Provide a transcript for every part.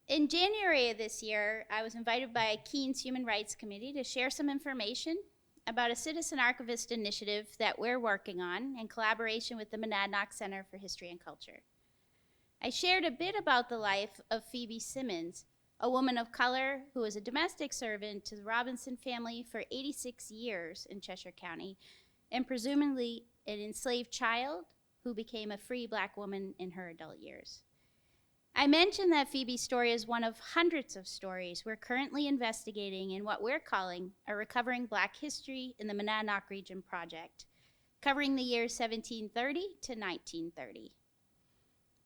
In January of this year, I was invited by Keene's Human Rights Committee to share some information about a citizen archivist initiative that we're working on in collaboration with the Monadnock Center for History and Culture. I shared a bit about the life of Phoebe Simmons, a woman of color who was a domestic servant to the Robinson family for 86 years in Cheshire County, and presumably an enslaved child who became a free Black woman in her adult years. I mentioned that Phoebe's story is one of hundreds of stories we're currently investigating in what we're calling a Recovering Black History in the Monadnock Region project, covering the years 1730 to 1930.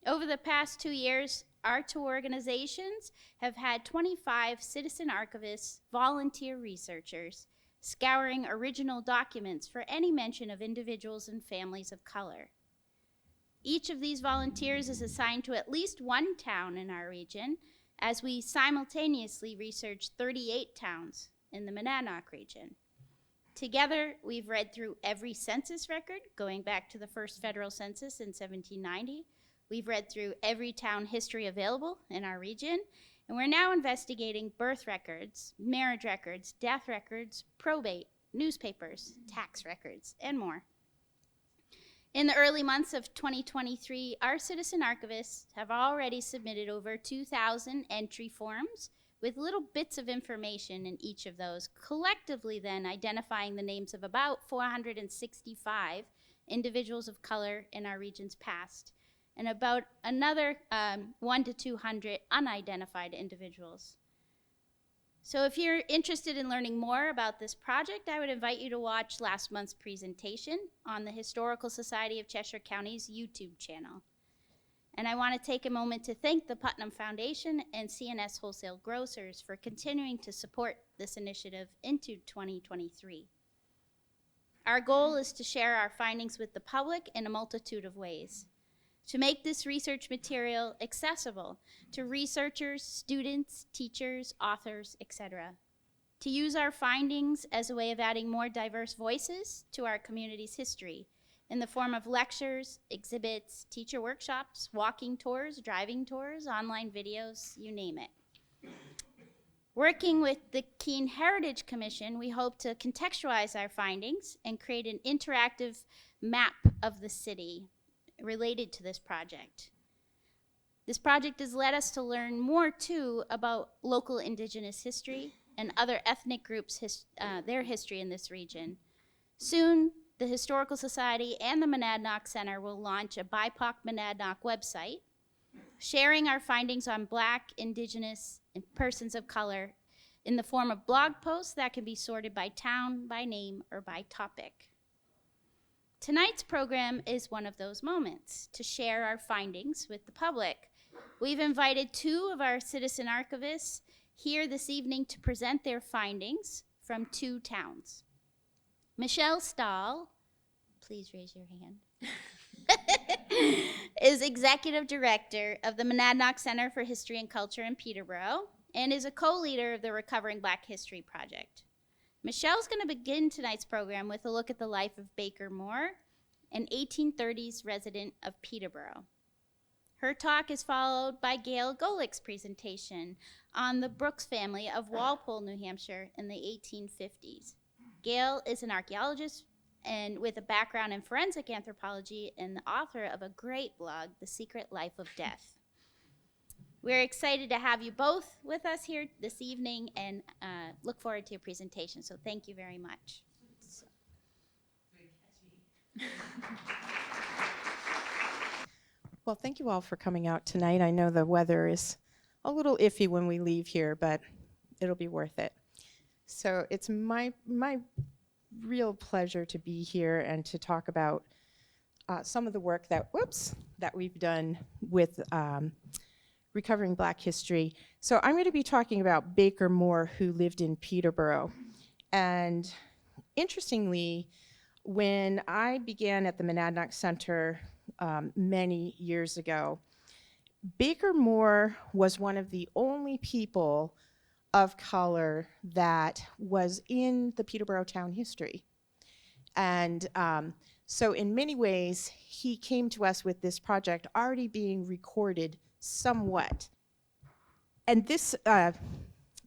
Over the past 2 years, our two organizations have had 25 citizen archivists, volunteer researchers, scouring original documents for any mention of individuals and families of color. Each of these volunteers is assigned to at least one town in our region, as we simultaneously research 38 towns in the Monadnock region. Together, we've read through every census record, going back to the first federal census in 1790. We've read through every town history available in our region, and we're now investigating birth records, marriage records, death records, probate, newspapers, tax records, and more. In the early months of 2023, our citizen archivists have already submitted over 2,000 entry forms with little bits of information in each of those, collectively then identifying the names of about 465 individuals of color in our region's past, and about another 100 to 200 unidentified individuals. So if you're interested in learning more about this project, I would invite you to watch last month's presentation on the Historical Society of Cheshire County's YouTube channel. And I want to take a moment to thank the Putnam Foundation and C&S Wholesale Grocers for continuing to support this initiative into 2023. Our goal is to share our findings with the public in a multitude of ways, to make this research material accessible to researchers, students, teachers, authors, etc. To use our findings as a way of adding more diverse voices to our community's history in the form of lectures, exhibits, teacher workshops, walking tours, driving tours, online videos, you name it. Working with the Keene Heritage Commission, we hope to contextualize our findings and create an interactive map of the city related to this project. This project has led us to learn more, too, about local indigenous history and other ethnic groups' their history in this region. Soon, the Historical Society and the Monadnock Center will launch a BIPOC Monadnock website, sharing our findings on Black, Indigenous, and persons of color in the form of blog posts that can be sorted by town, by name, or by topic. Tonight's program is one of those moments to share our findings with the public. We've invited two of our citizen archivists here this evening to present their findings from two towns. Michelle Stahl, please raise your hand, is Executive Director of the Monadnock Center for History and Culture in Peterborough and is a co-leader of the Recovering Black History Project. Michelle's going to begin tonight's program with a look at the life of Baker Moore, an 1830s resident of Peterborough. Her talk is followed by Gail Golec's presentation on the Brooks family of Walpole, New Hampshire in the 1850s. Gail is an archeologist and with a background in forensic anthropology and the author of a great blog, The Secret Life of Death. We're excited to have you both with us here this evening and look forward to your presentation. So thank you very much. Well, thank you all for coming out tonight. I know the weather is a little iffy when we leave here, but it'll be worth it. So it's my real pleasure to be here and to talk about some of the work that we've done with Recovering Black History. So I'm going to be talking about Baker Moore, who lived in Peterborough. And interestingly, when I began at the Monadnock Center many years ago, Baker Moore was one of the only people of color that was in the Peterborough town history. And so in many ways, he came to us with this project already being recorded somewhat And this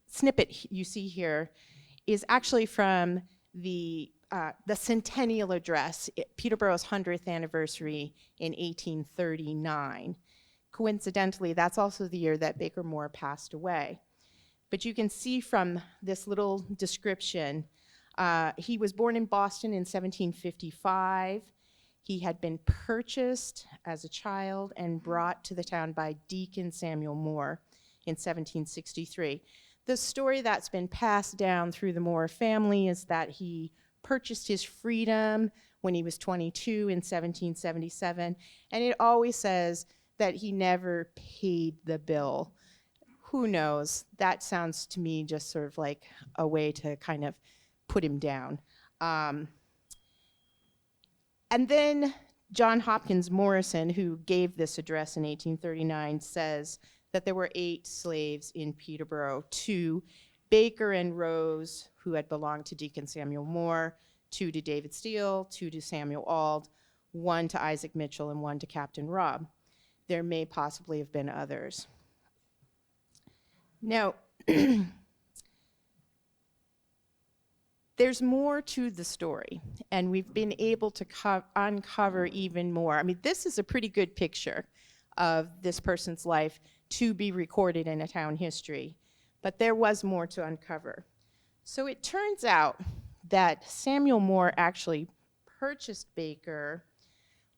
snippet you see here is actually from the Centennial Address, Peterborough's 100th anniversary in 1839. Coincidentally, that's also the year that Baker Moore passed away. But you can see from this little description, he was born in Boston in 1755. He had been purchased as a child and brought to the town by Deacon Samuel Moore in 1763. The story that's been passed down through the Moore family is that he purchased his freedom when he was 22 in 1777, and it always says that he never paid the bill. Who knows? That sounds to me just sort of like a way to kind of put him down. And then John Hopkins Morrison, who gave this address in 1839, says that there were 8 slaves in Peterborough, 2 Baker and Rose, who had belonged to Deacon Samuel Moore, 2 to David Steele, 2 to Samuel Auld, 1 to Isaac Mitchell, and 1 to Captain Robb. There may possibly have been others. Now, there's more to the story, and we've been able to uncover even more. I mean, this is a pretty good picture of this person's life to be recorded in a town history, but there was more to uncover. So it turns out that Samuel Moore actually purchased Baker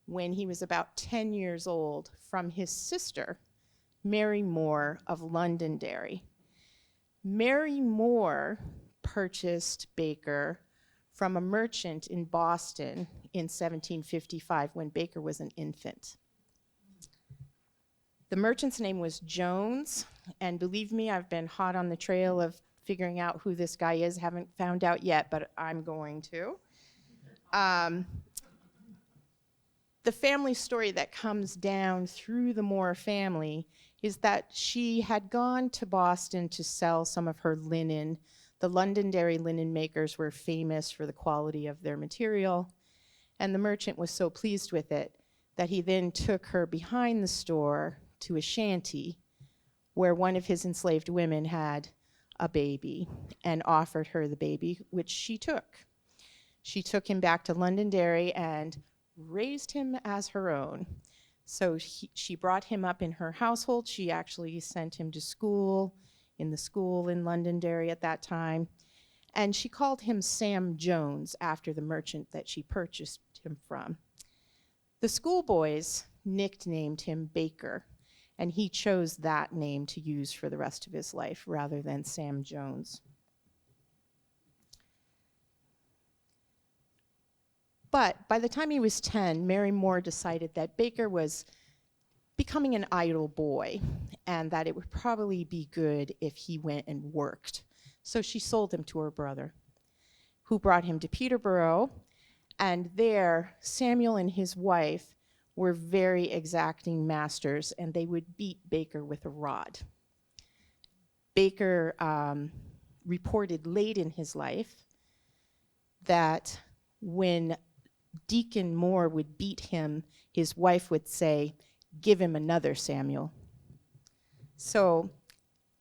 when he was about 10 years old from his sister, Mary Moore of Londonderry. Mary Moore purchased Baker from a merchant in Boston in 1755 when Baker was an infant. The merchant's name was Jones, and believe me, I've been hot on the trail of figuring out who this guy is. Haven't found out yet, but I'm going to. The family story that comes down through the Moore family is that she had gone to Boston to sell some of her linen. The Londonderry linen makers were famous for the quality of their material, and the merchant was so pleased with it that he then took her behind the store to a shanty where one of his enslaved women had a baby and offered her the baby, which she took. She took him back to Londonderry and raised him as her own. So she brought him up in her household. She actually sent him to school, in the school in Londonderry at that time. And she called him Sam Jones after the merchant that she purchased him from. The schoolboys nicknamed him Baker, and he chose that name to use for the rest of his life rather than Sam Jones. But by the time he was 10, Mary Moore decided that Baker was becoming an idle boy and that it would probably be good if he went and worked. So she sold him to her brother, who brought him to Peterborough, and there Samuel and his wife were very exacting masters, and they would beat Baker with a rod. Baker reported late in his life that when Deacon Moore would beat him, his wife would say, "Give him another, Samuel." So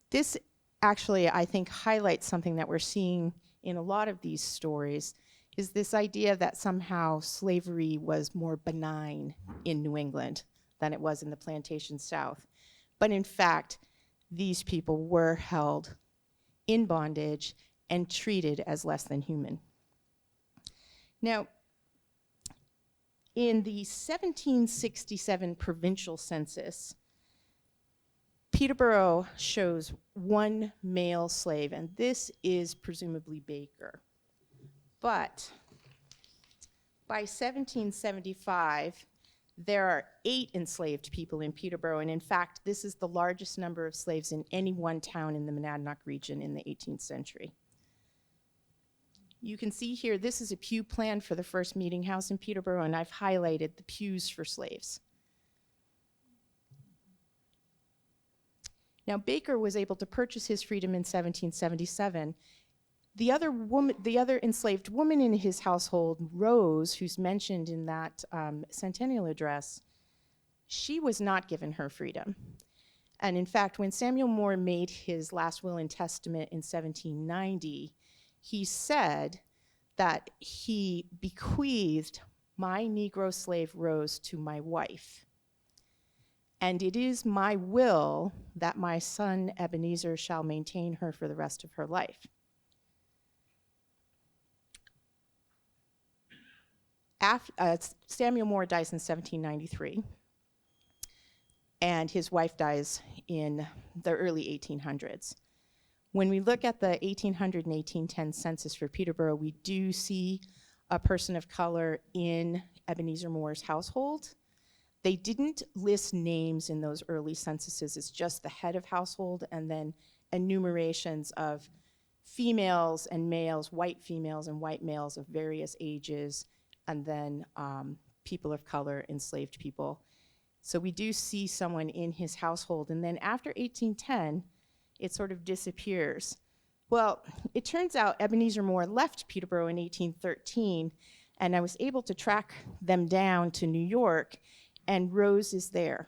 this actually, I think, highlights something that we're seeing in a lot of these stories, is this idea that somehow slavery was more benign in New England than it was in the plantation South. But in fact, these people were held in bondage and treated as less than human. Now, in the 1767 provincial census, Peterborough shows 1 male slave, and this is presumably Baker. But by 1775, there are 8 enslaved people in Peterborough, and in fact, this is the largest number of slaves in any one town in the Monadnock region in the 18th century. You can see here, this is a pew plan for the first meeting house in Peterborough, and I've highlighted the pews for slaves. Now, Baker was able to purchase his freedom in 1777. The other enslaved woman in his household, Rose, who's mentioned in that centennial address, she was not given her freedom. And in fact, when Samuel Moore made his last will and testament in 1790, he said that he bequeathed my Negro slave Rose to my wife. And it is my will that my son Ebenezer shall maintain her for the rest of her life. Samuel Moore dies in 1793, and his wife dies in the early 1800s. When we look at the 1800 and 1810 census for Peterborough, we do see a person of color in Ebenezer Moore's household. They didn't list names in those early censuses. It's just the head of household and then enumerations of females and males, white females and white males of various ages, and then people of color, enslaved people. So we do see someone in his household. And then after 1810, it sort of disappears. Well, it turns out Ebenezer Moore left Peterborough in 1813, and I was able to track them down to New York, and Rose is there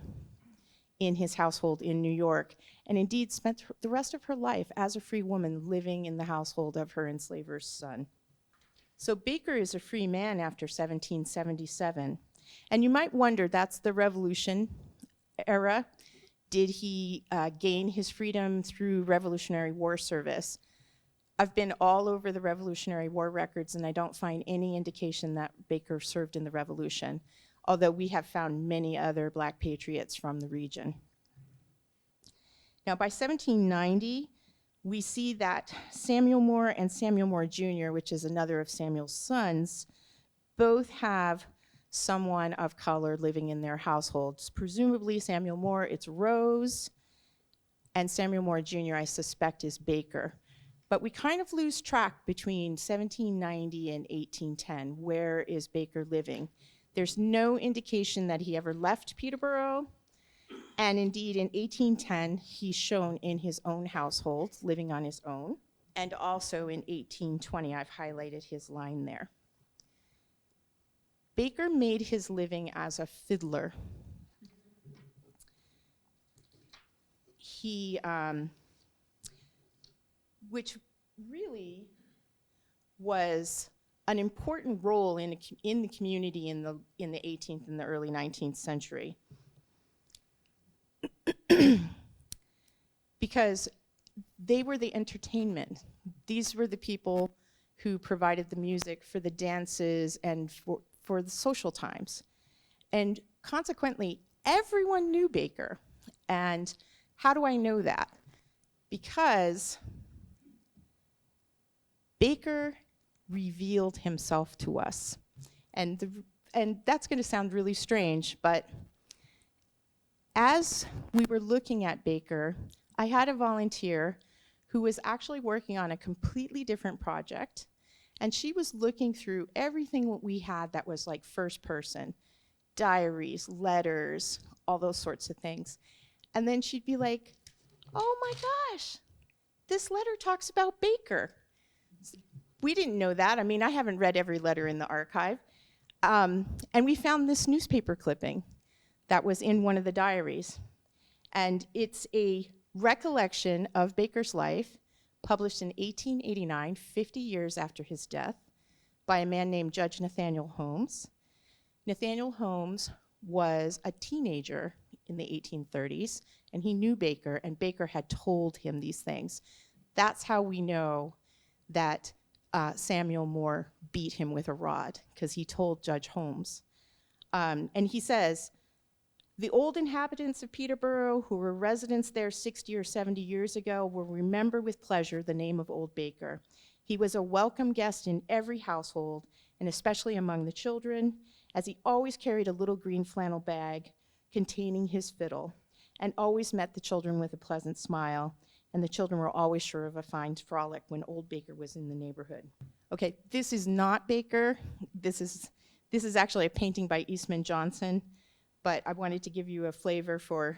in his household in New York, and indeed spent the rest of her life as a free woman living in the household of her enslaver's son. So Baker is a free man after 1777. And you might wonder, that's the Revolution era. Did he gain his freedom through Revolutionary War service? I've been all over the Revolutionary War records, and I don't find any indication that Baker served in the Revolution, although we have found many other Black patriots from the region. Now, by 1790, we see that Samuel Moore and Samuel Moore Jr., which is another of Samuel's sons, both have someone of color living in their households. Presumably Samuel Moore, it's Rose, and Samuel Moore Jr., I suspect, is Baker. But we kind of lose track between 1790 and 1810. Where is Baker living? There's no indication that he ever left Peterborough. And indeed, in 1810, he's shown in his own household, living on his own. And also in 1820, I've highlighted his line there. Baker made his living as a fiddler. He, which really was an important role in the community in the 18th and the early 19th century. Because they were the entertainment. These were the people who provided the music for the dances and for the social times. And consequently, everyone knew Baker. And how do I know that? Because Baker revealed himself to us. And that's going to sound really strange, but as we were looking at Baker, I had a volunteer who was actually working on a completely different project, and she was looking through everything that we had that was like first person, diaries, letters, all those sorts of things. And then she'd be like, oh my gosh, this letter talks about Baker. We didn't know that. I mean, I haven't read every letter in the archive. And we found this newspaper clipping that was in one of the diaries. And it's a recollection of Baker's life, published in 1889, 50 years after his death, by a man named Judge Nathaniel Holmes. Nathaniel Holmes was a teenager in the 1830s, and he knew Baker, and Baker had told him these things. That's how we know that Samuel Moore beat him with a rod, because he told Judge Holmes. And he says, the old inhabitants of Peterborough who were residents there 60 or 70 years ago will remember with pleasure the name of old Baker. He was a welcome guest in every household, and especially among the children, as he always carried a little green flannel bag containing his fiddle, and always met the children with a pleasant smile, and the children were always sure of a fine frolic when old Baker was in the neighborhood. Okay, this is not Baker. This is actually a painting by Eastman Johnson, but I wanted to give you a flavor for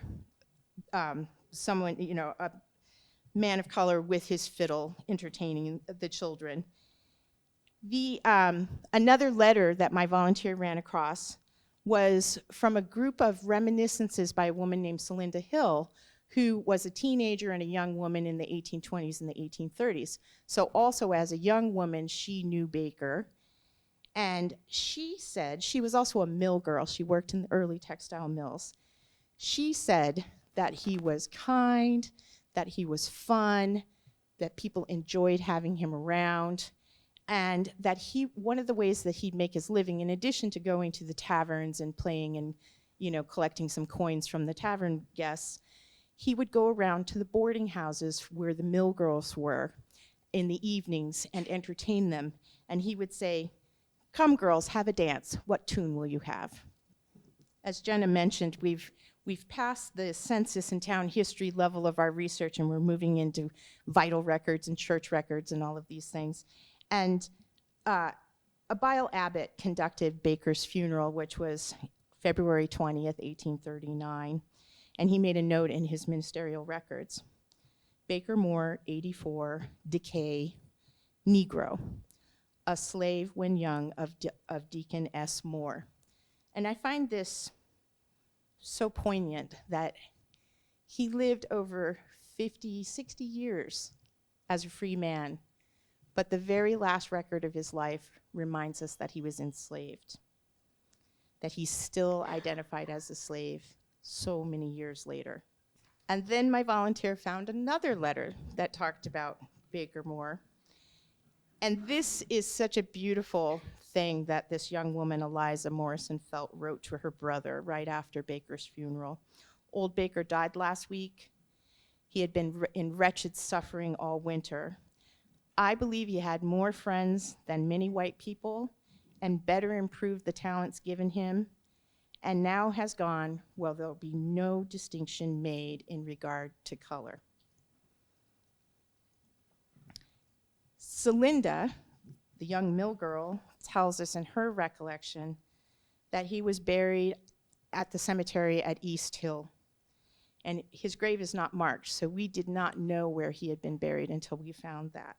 someone, you know, a man of color with his fiddle entertaining the children. Another letter that my volunteer ran across was from a group of reminiscences by a woman named Celinda Hill, who was a teenager and a young woman in the 1820s and the 1830s. So also as a young woman, she knew Baker. And she said, she was also a mill girl. She worked in the early textile mills. She said that he was kind, that he was fun, that people enjoyed having him around, and that one of the ways that he'd make his living, in addition to going to the taverns and playing and, collecting some coins from the tavern guests, he would go around to the boarding houses where the mill girls were in the evenings and entertain them. And he would say, "Come, girls, have a dance. What tune will you have?" As Jenna mentioned, we've passed the census and town history level of our research, and we're moving into vital records and church records and all of these things. And Abiel Abbott conducted Baker's funeral, which was February 20th, 1839, and he made a note in his ministerial records. Baker Moore, 84, decay, Negro, a slave when young of Deacon S. Moore. And I find this so poignant that he lived over 50, 60 years as a free man, but the very last record of his life reminds us that he was enslaved, that he's still identified as a slave so many years later. And then my volunteer found another letter that talked about Baker Moore. And this is such a beautiful thing that this young woman, Eliza Morrison Felt, wrote to her brother right after Baker's funeral. Old Baker died last week. He had been in wretched suffering all winter. I believe he had more friends than many white people and better improved the talents given him, and now has gone, well, there'll be no distinction made in regard to color. Celinda, the young mill girl, tells us in her recollection that he was buried at the cemetery at East Hill. And his grave is not marked, so we did not know where he had been buried until we found that.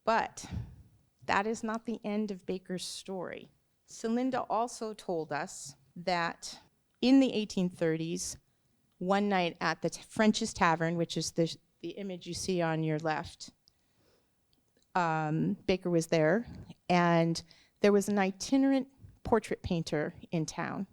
But that is not the end of Baker's story. Celinda also told us that in the 1830s, one night at the French's Tavern, which is the image you see on your left, Baker was there, and there was an itinerant portrait painter in town.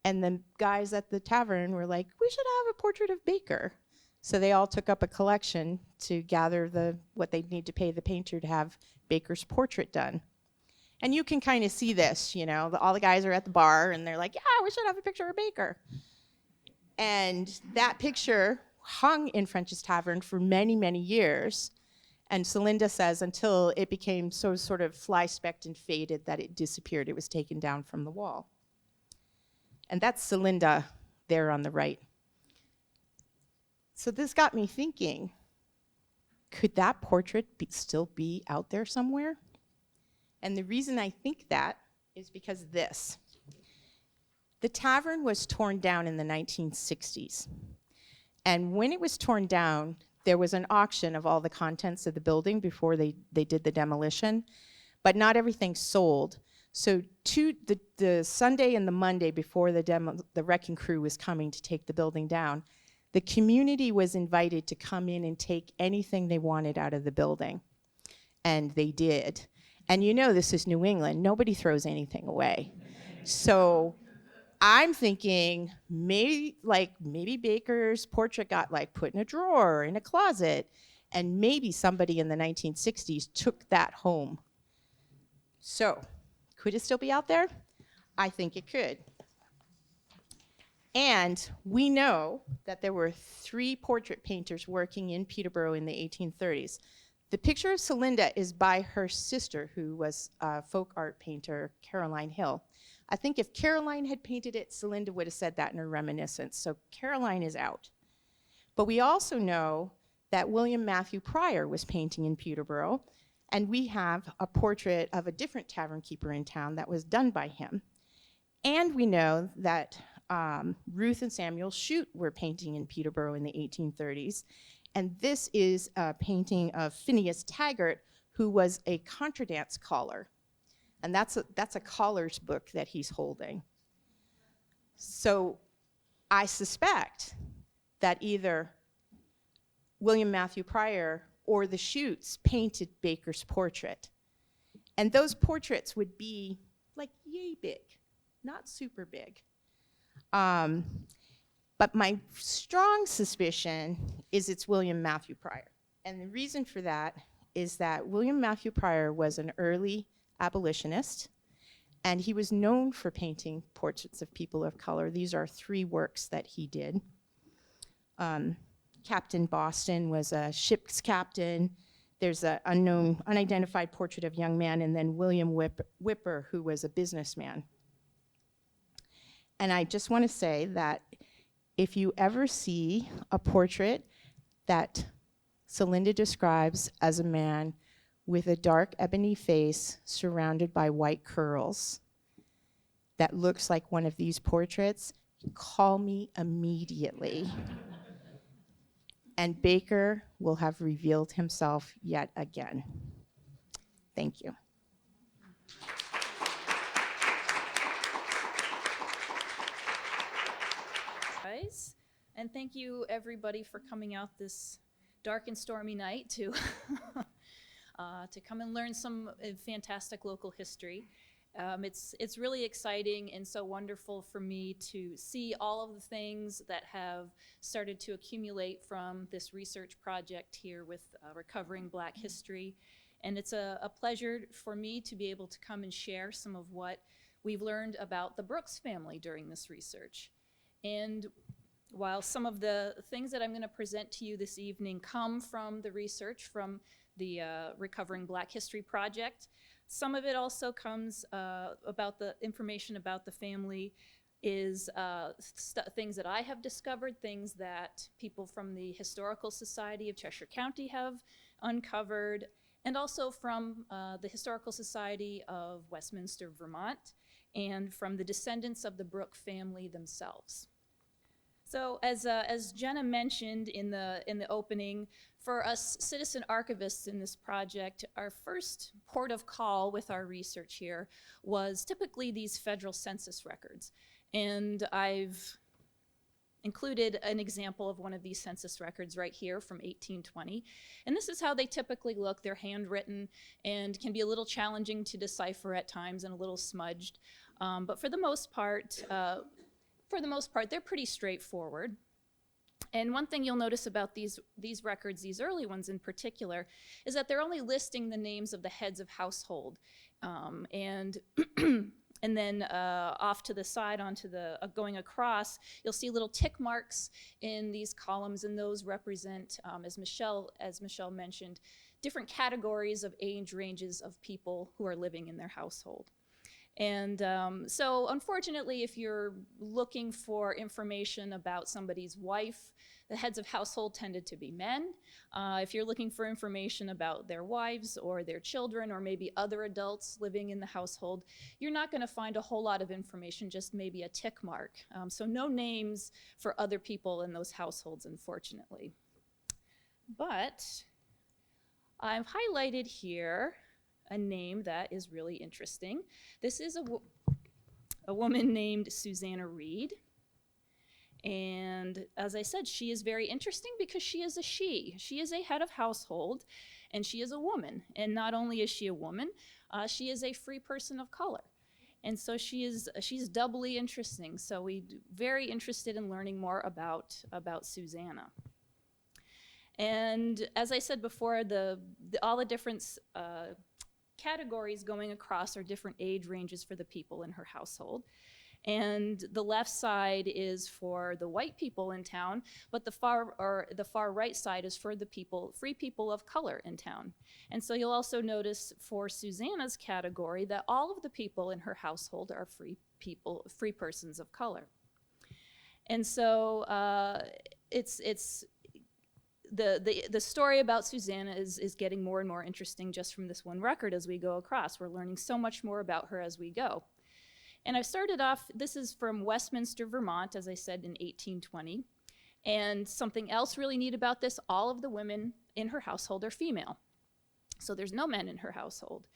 And the guys at the tavern were like, "We should have a portrait of Baker." So they all took up a collection to gather what they'd need to pay the painter to have Baker's portrait done. And you can kind of see this, all the guys are at the bar and they're like, "Yeah, we should have a picture of Baker." And that picture hung in French's Tavern for many, many years. And Celinda says until it became so sort of fly-specked and faded that it disappeared. It was taken down from the wall. And that's Celinda there on the right. So this got me thinking, could that portrait still be out there somewhere? And the reason I think that is because this. The tavern was torn down in the 1960s. And when it was torn down, there was an auction of all the contents of the building before they did the demolition, but not everything sold. So the Sunday and the Monday before the wrecking crew was coming to take the building down, the community was invited to come in and take anything they wanted out of the building. And they did. And this is New England. Nobody throws anything away. So I'm thinking maybe Baker's portrait got put in a drawer, in a closet, and maybe somebody in the 1960s took that home. So could it still be out there? I think it could. And we know that there were 3 portrait painters working in Peterborough in the 1830s. The picture of Celinda is by her sister, who was a folk art painter, Caroline Hill. I think if Caroline had painted it, Celinda would have said that in her reminiscence. So Caroline is out. But we also know that William Matthew Pryor was painting in Peterborough, and we have a portrait of a different tavern keeper in town that was done by him. And we know that Ruth and Samuel Shute were painting in Peterborough in the 1830s. And this is a painting of Phineas Taggart, who was a contradance caller. And that's a caller's book that he's holding. So I suspect that either William Matthew Pryor or the Shutes painted Baker's portrait. And those portraits would be like yay big, not super big. But my strong suspicion is it's William Matthew Pryor. And the reason for that is that William Matthew Pryor was an early abolitionist, and he was known for painting portraits of people of color. These are 3 works that he did. Captain Boston was a ship's captain. There's an unidentified portrait of a young man, and then William Whipper, who was a businessman. And I just want to say that if you ever see a portrait that Celinda describes as a man with a dark ebony face surrounded by white curls that looks like one of these portraits, call me immediately. And Baker will have revealed himself yet again. Thank you. And thank you everybody for coming out this dark and stormy night to come and learn some fantastic local history. It's really exciting and so wonderful for me to see all of the things that have started to accumulate from this research project here with Recovering Black History. And it's a pleasure for me to be able to come and share some of what we've learned about the Brooks family during this research. And while some of the things that I'm going to present to you this evening come from the research from the Recovering Black History Project, some of it also comes about the information about the family is things that I have discovered, things that people from the Historical Society of Cheshire County have uncovered, and also from the Historical Society of Westminster, Vermont, and from the descendants of the Brooke family themselves. So as Jenna mentioned in the opening, for us citizen archivists in this project, our first port of call with our research here was typically these federal census records. And I've included an example of one of these census records right here from 1820. And this is how they typically look. They're handwritten and can be a little challenging to decipher at times and a little smudged. But for the most part, they're pretty straightforward. And one thing you'll notice about these records, these early ones in particular, is that they're only listing the names of the heads of household. And then off to the side, onto the going across, you'll see little tick marks in these columns, and those represent, as Michelle mentioned, different categories of age ranges of people who are living in their household. And so unfortunately, if you're looking for information about somebody's wife, the heads of household tended to be men. If you're looking for information about their wives or their children or maybe other adults living in the household, you're not going to find a whole lot of information, just maybe a tick mark. So no names for other people in those households, unfortunately. But I've highlighted here a name that is really interesting. This is a woman named Susanna Reed. And as I said, she is very interesting because she is a she. She is a head of household, and she is a woman. And not only is she a woman, she is a free person of color. And so she's doubly interesting. So we're very interested in learning more about Susanna. And as I said before, all the different categories going across are different age ranges for the people in her household. And the left side is for the white people in town, but the far right side is for the free people of color in town. And so you'll also notice for Susanna's category that all of the people in her household are free persons of color. And so the story about Susanna is getting more and more interesting just from this one record as we go across. We're learning so much more about her as we go. And I've started off, this is from Westminster, Vermont, as I said, in 1820. And something else really neat about this, all of the women in her household are female. So there's no men in her household.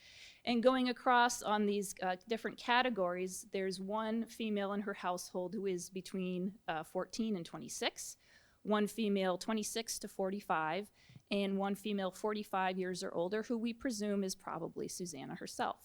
And going across on these different categories, there's one female in her household who is between 14 and 26, one female 26 to 45, and one female 45 years or older, who we presume is probably Susanna herself.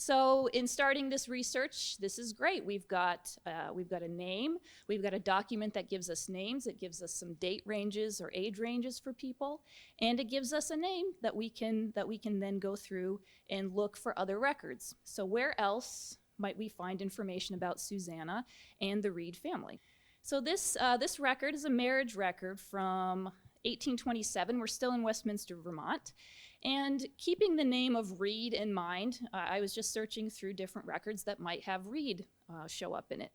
So in starting this research, this is great. We've got a name, we've got a document that gives us names, it gives us some date ranges or age ranges for people, and it gives us a name that we can then go through and look for other records. So where else might we find information about Susanna and the Reed family? So this record is a marriage record from 1827. We're still in Westminster, Vermont. And keeping the name of Reed in mind, I was just searching through different records that might have Reed show up in it.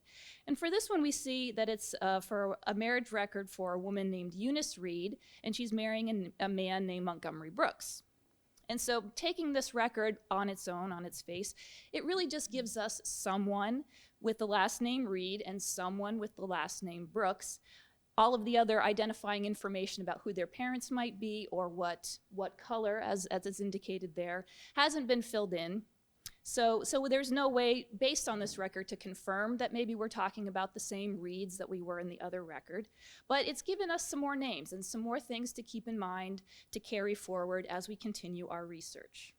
And for this one, we see that it's for a marriage record for a woman named Eunice Reed, and she's marrying a man named Montgomery Brooks. And so taking this record on its own, on its face, it really just gives us someone with the last name Reed and someone with the last name Brooks. All of the other identifying information about who their parents might be or what color, as is indicated there, hasn't been filled in. So there's no way, based on this record, to confirm that maybe we're talking about the same Reeds that we were in the other record. But it's given us some more names and some more things to keep in mind to carry forward as we continue our research.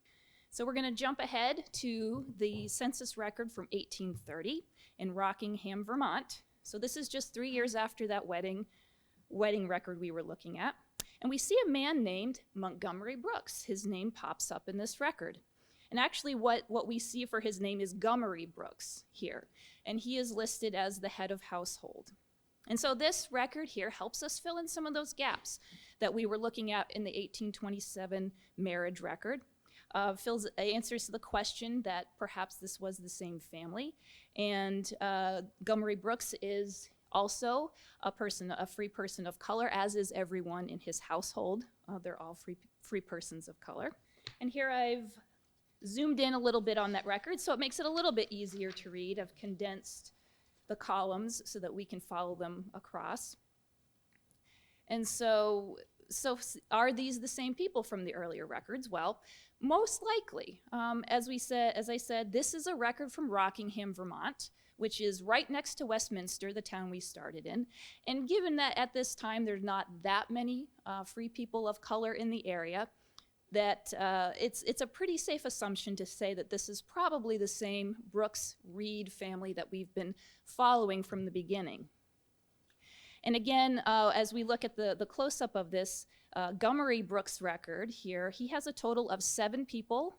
So we're going to jump ahead to the census record from 1830 in Rockingham, Vermont. So this is just 3 years after that wedding record we were looking at. And we see a man named Montgomery Brooks. His name pops up in this record. And actually what we see for his name is Gummery Brooks here. And he is listed as the head of household. And so this record here helps us fill in some of those gaps that we were looking at in the 1827 marriage record. Answers to the question that perhaps this was the same family. And Gummery Brooks is also a free person of color, as is everyone in his household. They're all free persons of color. And here I've zoomed in a little bit on that record, so it makes it a little bit easier to read. I've condensed the columns so that we can follow them across. And so are these the same people from the earlier records? Well, most likely. As I said, this is a record from Rockingham, Vermont, which is right next to Westminster, the town we started in. And given that at this time there's not that many free people of color in the area, that it's a pretty safe assumption to say that this is probably the same Brooks-Reed family that we've been following from the beginning. And again, as we look at the close-up of this Gummery Brooks record here, he has a total of 7 people,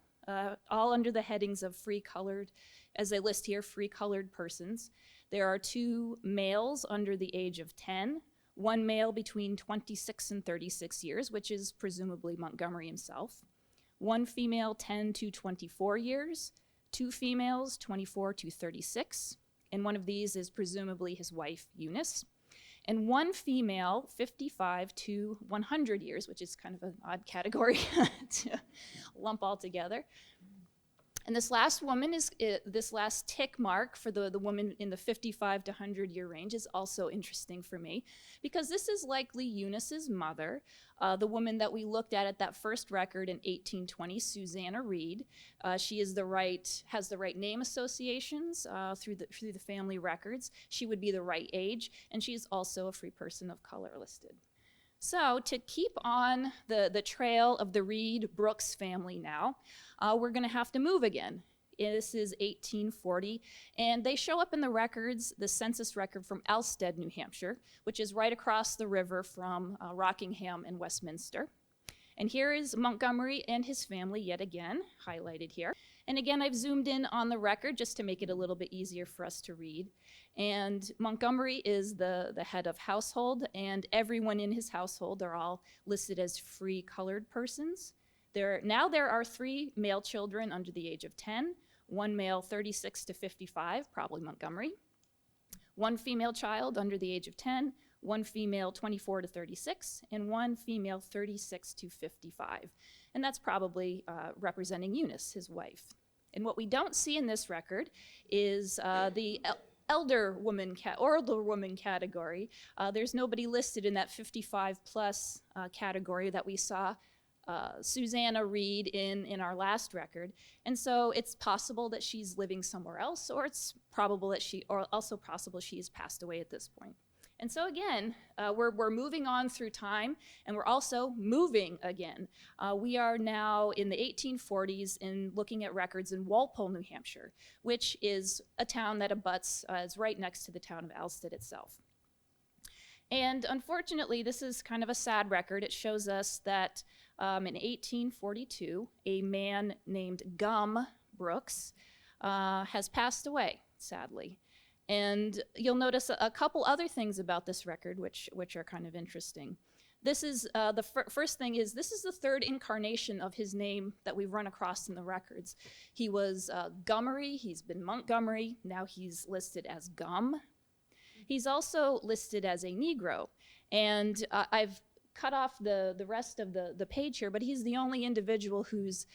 all under the headings of free colored, as they list here, free colored persons. There are 2 males under the age of 10, 1 male between 26 and 36 years, which is presumably Montgomery himself, 1 female 10 to 24 years, 2 females 24 to 36, and one of these is presumably his wife, Eunice, and 1 female 55 to 100 years, which is kind of an odd category to lump all together. And this last woman this last tick mark for the woman in the 55 to 100 year range is also interesting for me, because this is likely Eunice's mother, the woman that we looked at that first record in 1820, Susanna Reed. She has the right name associations through the family records. She would be the right age, and she is also a free person of color listed. So to keep on the trail of the Reed-Brooks family now, we're going to have to move again. This is 1840, and they show up in the records, the census record from Elstead, New Hampshire, which is right across the river from Rockingham and Westminster. And here is Montgomery and his family yet again, highlighted here. And again, I've zoomed in on the record just to make it a little bit easier for us to read. And Montgomery is the head of household, and everyone in his household are all listed as free colored persons. There are 3 male children under the age of 10, 1 male 36 to 55, probably Montgomery, 1 female child under the age of 10, 1 female 24 to 36, and 1 female 36 to 55. And that's probably representing Eunice, his wife. And what we don't see in this record is the older woman category. There's nobody listed in that 55 plus category that we saw Susanna Reed in our last record. And so it's possible that she's living somewhere else, or it's probable that also possible she has passed away at this point. And so again, we're moving on through time, and we're also moving again. We are now in the 1840s and looking at records in Walpole, New Hampshire, which is a town that abuts, is right next to the town of Alsted itself. And unfortunately, this is kind of a sad record. It shows us that in 1842, a man named Gum Brooks has passed away, sadly. And you'll notice a couple other things about this record which are kind of interesting. This is, first thing is, this is the third incarnation of his name that we've run across in the records. He was Gummery, he's been Montgomery, now he's listed as Gum. He's also listed as a Negro, and I've cut off the rest of the page here, but he's the only individual whose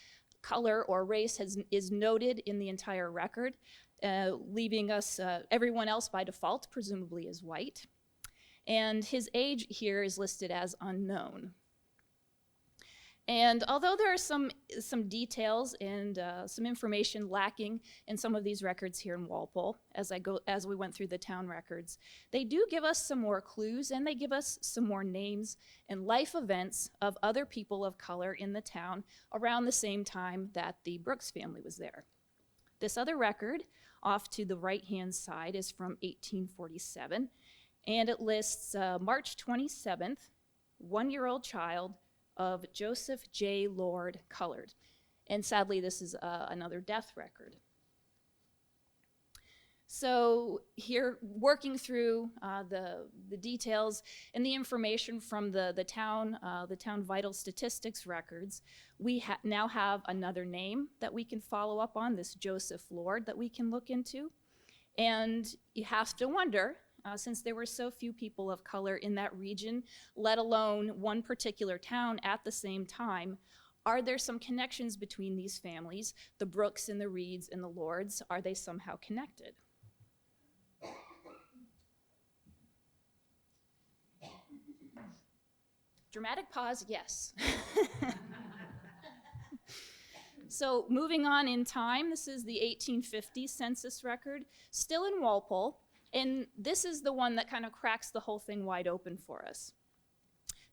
color or race is noted in the entire record, leaving us, everyone else by default, presumably is white. And his age here is listed as unknown. And although there are some details and some information lacking in some of these records here in Walpole, as we went through the town records, they do give us some more clues, and they give us some more names and life events of other people of color in the town around the same time that the Brooks family was there. This other record, off to the right-hand side, is from 1847, and it lists March 27th, one-year-old child of Joseph J. Lord, colored. And sadly, this is another death record. So here, working through the details and the information from the town vital statistics records, we now have another name that we can follow up on, this Joseph Lord, that we can look into. And you have to wonder, since there were so few people of color in that region, let alone one particular town at the same time, are there some connections between these families, the Brooks and the Reeds and the Lords? Are they somehow connected? Dramatic pause, yes. So moving on in time, this is the 1850 census record, still in Walpole. And this is the one that kind of cracks the whole thing wide open for us.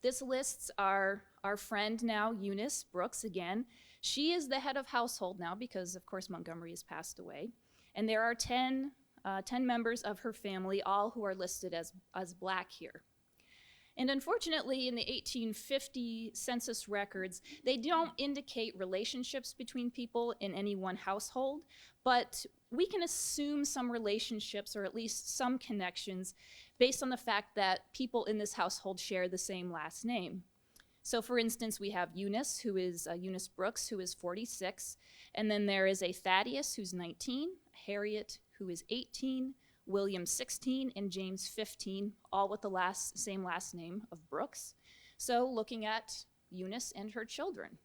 This lists our friend now, Eunice Brooks, again. She is the head of household now because, of course, Montgomery has passed away. And there are 10 members of her family, all who are listed as black here. And unfortunately, in the 1850 census records, they don't indicate relationships between people in any one household, but we can assume some relationships, or at least some connections, based on the fact that people in this household share the same last name. So for instance, we have Eunice, who is Eunice Brooks, who is 46, and then there is a Thaddeus, who's 19, Harriet, who is 18, William 16, and James 15, all with the same last name of Brooks. So looking at Eunice and her children.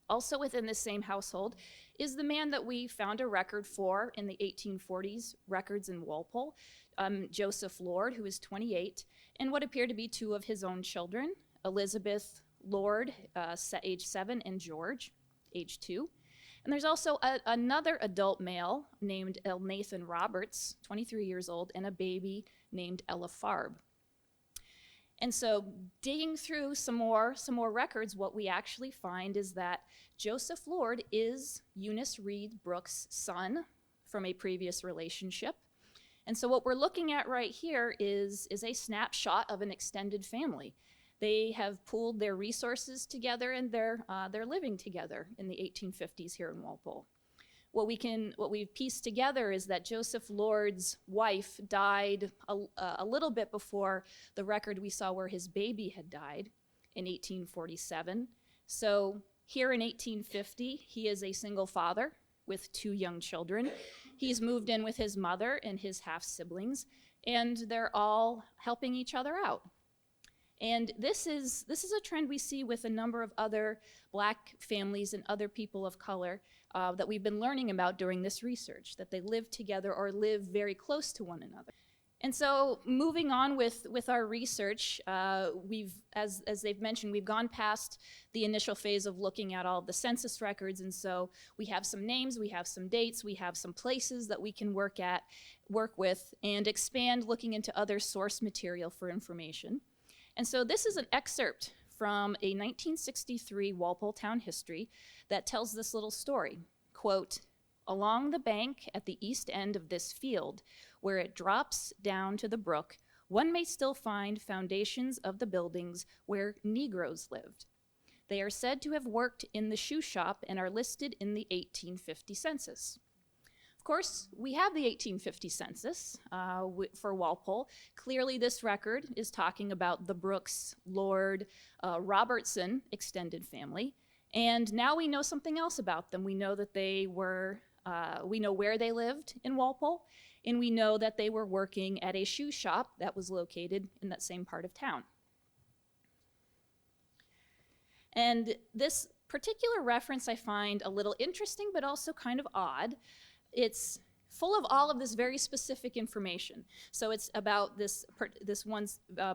Also within the same household is the man that we found a record for in the 1840s records in Walpole, Joseph Lord, who is 28, and what appear to be two of his own children, Elizabeth Lord, age 7, and George, age 2. And there's also another adult male named Elnathan Roberts, 23 years old, and a baby named Ella Farb. And so digging through some more records, what we actually find is that Joseph Lord is Eunice Reed Brooks' son from a previous relationship. And so what we're looking at right here is a snapshot of an extended family. They have pooled their resources together, and they're living together in the 1850s here in Walpole. What we've pieced together is that Joseph Lord's wife died a little bit before the record we saw where his baby had died in 1847. So here in 1850, he is a single father with 2 young children. He's moved in with his mother and his half-siblings, and they're all helping each other out. And this is a trend we see with a number of other black families and other people of color that we've been learning about during this research, that they live together or live very close to one another. And so moving on with our research, we've, as they've mentioned, we've gone past the initial phase of looking at all of the census records. And so we have some names, we have some dates, we have some places that we can work with, and expand looking into other source material for information. And so this is an excerpt from a 1963 Walpole town history that tells this little story. Quote, "Along the bank at the east end of this field, where it drops down to the brook, one may still find foundations of the buildings where Negroes lived. They are said to have worked in the shoe shop and are listed in the 1850 census." Of course, we have the 1850 census for Walpole. Clearly, this record is talking about the Brooks, Lord, Robertson extended family. And now we know something else about them. We know that they were, we know where they lived in Walpole, and we know that they were working at a shoe shop that was located in that same part of town. And this particular reference I find a little interesting, but also kind of odd. It's full of all of this very specific information. So it's about this one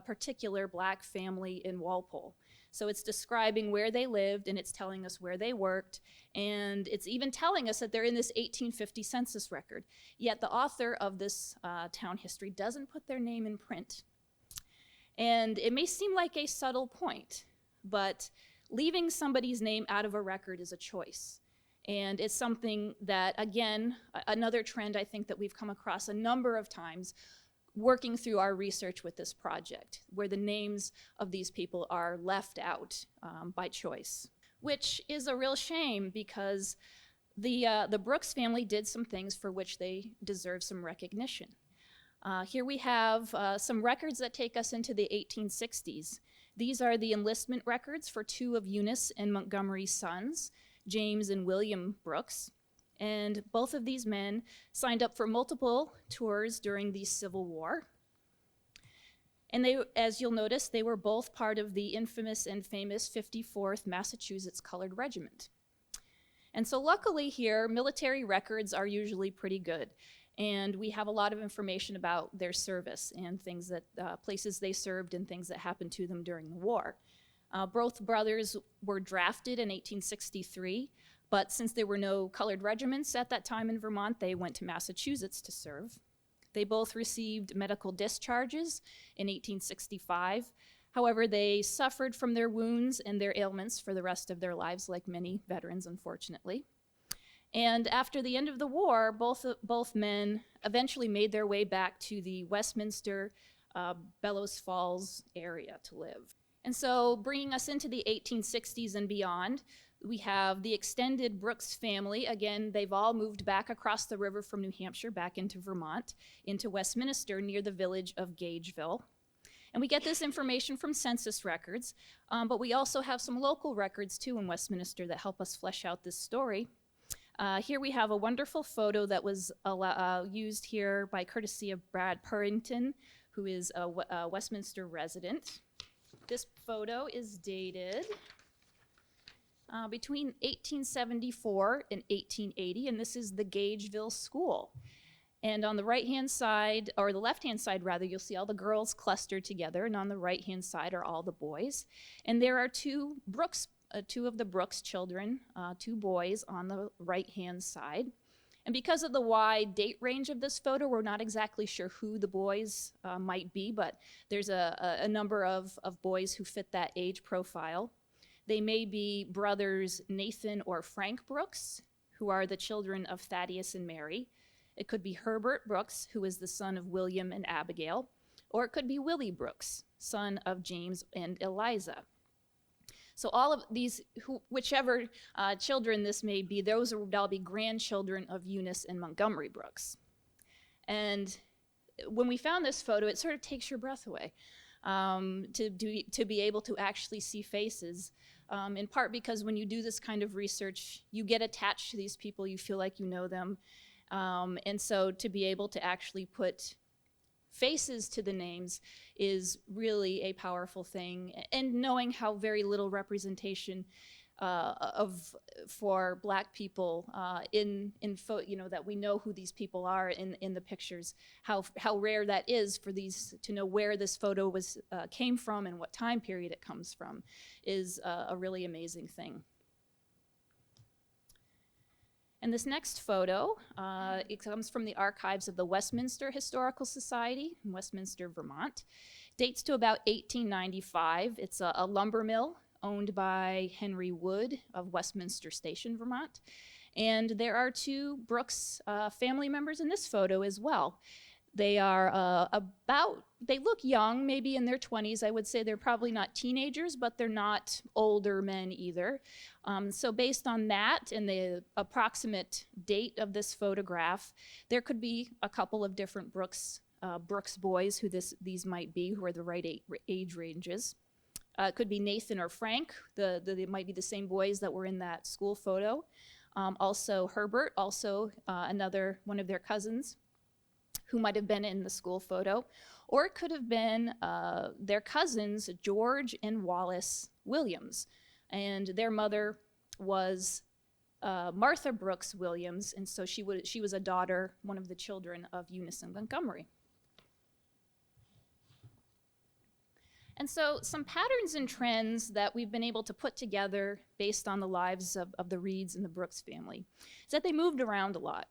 particular black family in Walpole. So it's describing where they lived, and it's telling us where they worked, and it's even telling us that they're in this 1850 census record. Yet the author of this town history doesn't put their name in print. And it may seem like a subtle point, but leaving somebody's name out of a record is a choice. And it's something that, again, another trend I think that we've come across a number of times working through our research with this project, where the names of these people are left out by choice, which is a real shame because the Brooks family did some things for which they deserve some recognition. Here we have some records that take us into the 1860s. These are the enlistment records for two of Eunice and Montgomery's sons, James and William Brooks. And both of these men signed up for multiple tours during the Civil War. And they, as you'll notice, they were both part of the infamous and famous 54th Massachusetts Colored Regiment. And so luckily here, military records are usually pretty good. And we have a lot of information about their service and things that, places they served and things that happened to them during the war. Both brothers were drafted in 1863, but since there were no colored regiments at that time in Vermont, they went to Massachusetts to serve. They both received medical discharges in 1865. However, they suffered from their wounds and their ailments for the rest of their lives, like many veterans, unfortunately. And after the end of the war, both men eventually made their way back to the Westminster, Bellows Falls area to live. And so bringing us into the 1860s and beyond, we have the extended Brooks family. Again, they've all moved back across the river from New Hampshire back into Vermont, into Westminster near the village of Gageville. And we get this information from census records, but we also have some local records too in Westminster that help us flesh out this story. Here we have a wonderful photo that was used here by courtesy of Brad Purrington, who is a Westminster resident. This photo is dated between 1874 and 1880, and this is the Gageville School. And on the right-hand side, or the left-hand side rather, you'll see all the girls clustered together, and on the right-hand side are all the boys. And there are two of the Brooks children, two boys on the right-hand side. And because of the wide date range of this photo, we're not exactly sure who the boys might be, but there's a number of boys who fit that age profile. They may be brothers Nathan or Frank Brooks, who are the children of Thaddeus and Mary. It could be Herbert Brooks, who is the son of William and Abigail, or it could be Willie Brooks, son of James and Eliza. So all of these, whichever children this may be, those would all be grandchildren of Eunice and Montgomery Brooks. And when we found this photo, it sort of takes your breath away to be able to actually see faces, in part because when you do this kind of research, you get attached to these people, you feel like you know them. And so to be able to actually put faces to the names is really a powerful thing. And knowing how very little representation for Black people that we know who these people are in the pictures. How rare that is for these to know where this photo came from and what time period it comes from is a really amazing thing. And this next photo, it comes from the archives of the Westminster Historical Society in Westminster, Vermont. Dates to about 1895. It's a lumber mill owned by Henry Wood of Westminster Station, Vermont. And there are two Brooks family members in this photo as well. They are they look young, maybe in their 20s. I would say they're probably not teenagers, but they're not older men either. So based on that and the approximate date of this photograph, there could be a couple of different Brooks boys who these might be, who are the right age ranges. It could be Nathan or Frank. They might be the same boys that were in that school photo. Also Herbert, also another one of their cousins who might have been in the school photo. Or it could have been their cousins, George and Wallace Williams. And their mother was Martha Brooks Williams, and so she was a daughter, one of the children of Eunice and Montgomery. And so some patterns and trends that we've been able to put together based on the lives of the Reeds and the Brooks family is that they moved around a lot.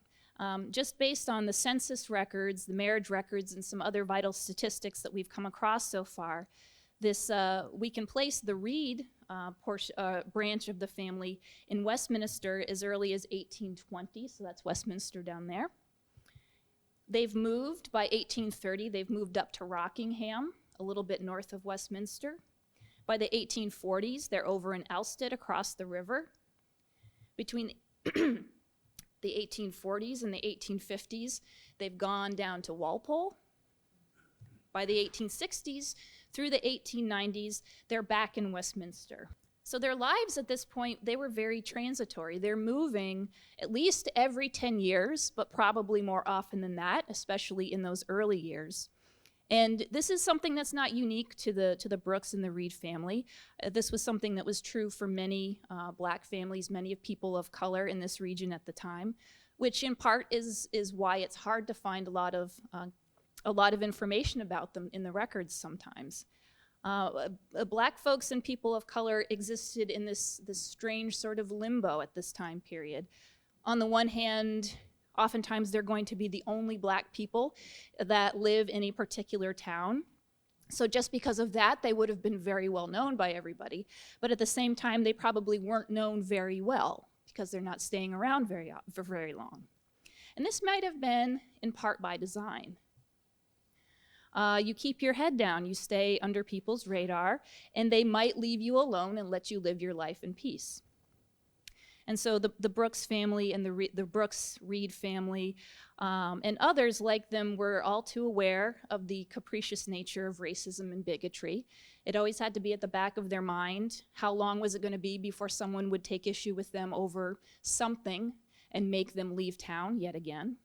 Just based on the census records, the marriage records, and some other vital statistics that we've come across so far, we can place the Reed branch of the family in Westminster as early as 1820, so that's Westminster down there. They've moved, by 1830, they've moved up to Rockingham, a little bit north of Westminster. By the 1840s, they're over in Alsted across the river. Between the 1840s and the 1850s, they've gone down to Walpole. By the 1860s through the 1890s, they're back in Westminster. So their lives at this point, they were very transitory. They're moving at least every 10 years, but probably more often than that, especially in those early years. And this is something that's not unique to the Brooks and the Reed family. This was something that was true for many Black families, many of people of color in this region at the time, which in part is why it's hard to find a lot of information about them in the records sometimes. Black folks and people of color existed in this strange sort of limbo at this time period. On the one hand, oftentimes they're going to be the only Black people that live in a particular town. So just because of that, they would have been very well known by everybody. But at the same time, they probably weren't known very well because they're not staying around for very long. And this might have been in part by design. You keep your head down, you stay under people's radar, and they might leave you alone and let you live your life in peace. And so the Brooks family and the Brooks-Reed family and others like them were all too aware of the capricious nature of racism and bigotry. It always had to be at the back of their mind. How long was it going to be before someone would take issue with them over something and make them leave town yet again?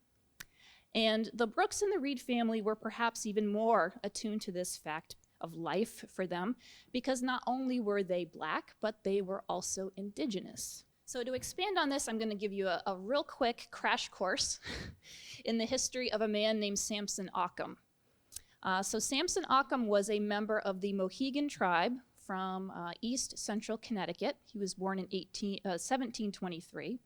And the Brooks and the Reed family were perhaps even more attuned to this fact of life for them, because not only were they Black, but they were also indigenous. So to expand on this, I'm going to give you a real quick crash course in the history of a man named Samson Occam. So Samson Occam was a member of the Mohegan tribe from East Central Connecticut. He was born in 1723.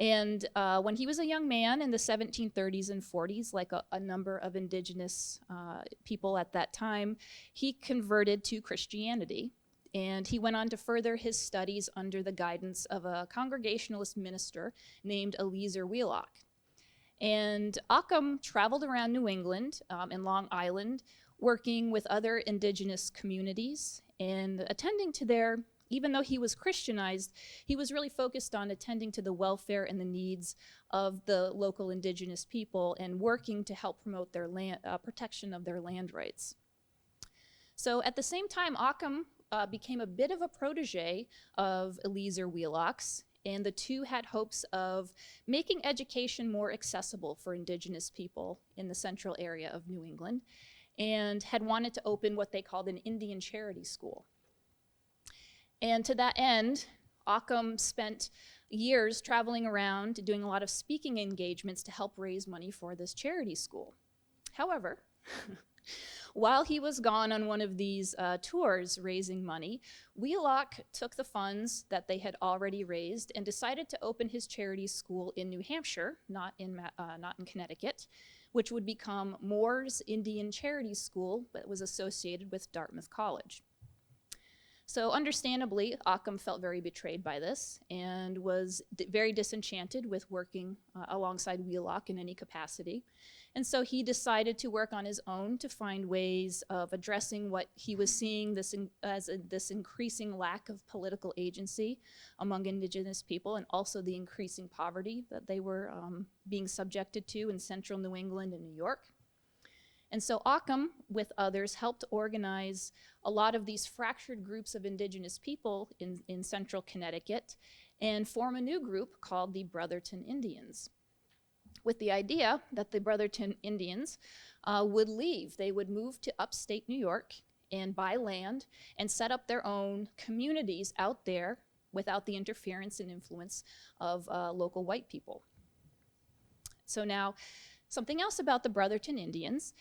And when he was a young man in the 1730s and 40s, like a number of indigenous people at that time, he converted to Christianity. And he went on to further his studies under the guidance of a Congregationalist minister named Eliezer Wheelock. And Occam traveled around New England and Long Island, working with other indigenous communities and attending to even though he was Christianized, he was really focused on attending to the welfare and the needs of the local indigenous people and working to help promote their protection of their land rights. So at the same time, Occam became a bit of a protege of Eliezer Wheelock's, and the two had hopes of making education more accessible for indigenous people in the central area of New England, and had wanted to open what they called an Indian charity school. And to that end, Occam spent years traveling around doing a lot of speaking engagements to help raise money for this charity school. However, while he was gone on one of these tours raising money, Wheelock took the funds that they had already raised and decided to open his charity school in New Hampshire, not in Connecticut, which would become Moore's Indian Charity School, but was associated with Dartmouth College. So understandably, Occam felt very betrayed by this and was very disenchanted with working alongside Wheelock in any capacity. And so he decided to work on his own to find ways of addressing what he was seeing this increasing lack of political agency among Indigenous people, and also the increasing poverty that they were being subjected to in central New England and New York. And so Occam, with others, helped organize a lot of these fractured groups of Indigenous people in central Connecticut and form a new group called the Brotherton Indians, with the idea that the Brotherton Indians would leave. They would move to upstate New York and buy land and set up their own communities out there without the interference and influence of local white people. So now, something else about the Brotherton Indians,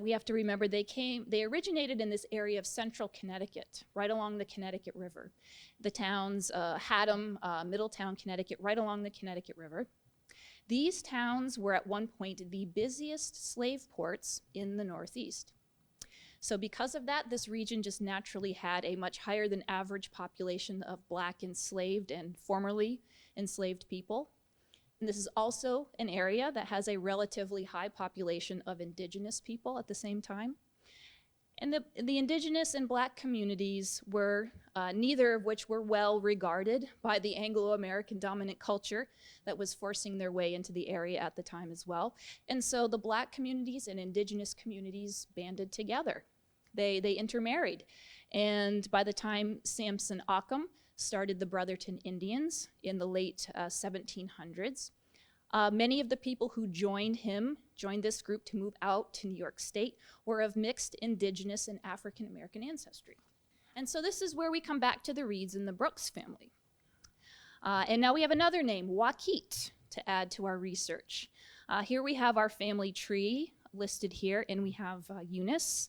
we have to remember they originated in this area of central Connecticut, right along the Connecticut River. The towns, Haddam, Middletown, Connecticut, right along the Connecticut River. These towns were at one point the busiest slave ports in the Northeast. So because of that, this region just naturally had a much higher than average population of Black enslaved and formerly enslaved people. And this is also an area that has a relatively high population of Indigenous people at the same time. And the Indigenous and Black communities were, neither of which were well regarded by the Anglo-American dominant culture that was forcing their way into the area at the time as well. And so the Black communities and Indigenous communities banded together. They intermarried. And by the time Samson Occam started the Brotherton Indians in the late 1700s, many of the people who joined this group to move out to New York State, were of mixed Indigenous and African American ancestry. And so this is where we come back to the Reeds and the Brooks family. And now we have another name, Waukee, to add to our research. Here we have our family tree listed here, and we have Eunice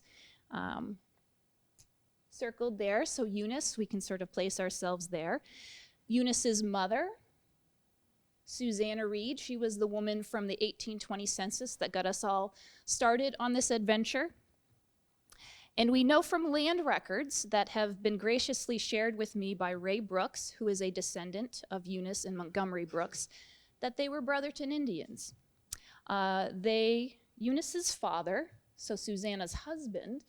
circled there. So Eunice, we can sort of place ourselves there. Eunice's mother, Susanna Reed, she was the woman from the 1820 census that got us all started on this adventure. And we know from land records that have been graciously shared with me by Ray Brooks, who is a descendant of Eunice and Montgomery Brooks, that they were Brotherton Indians. Eunice's father, so Susanna's husband,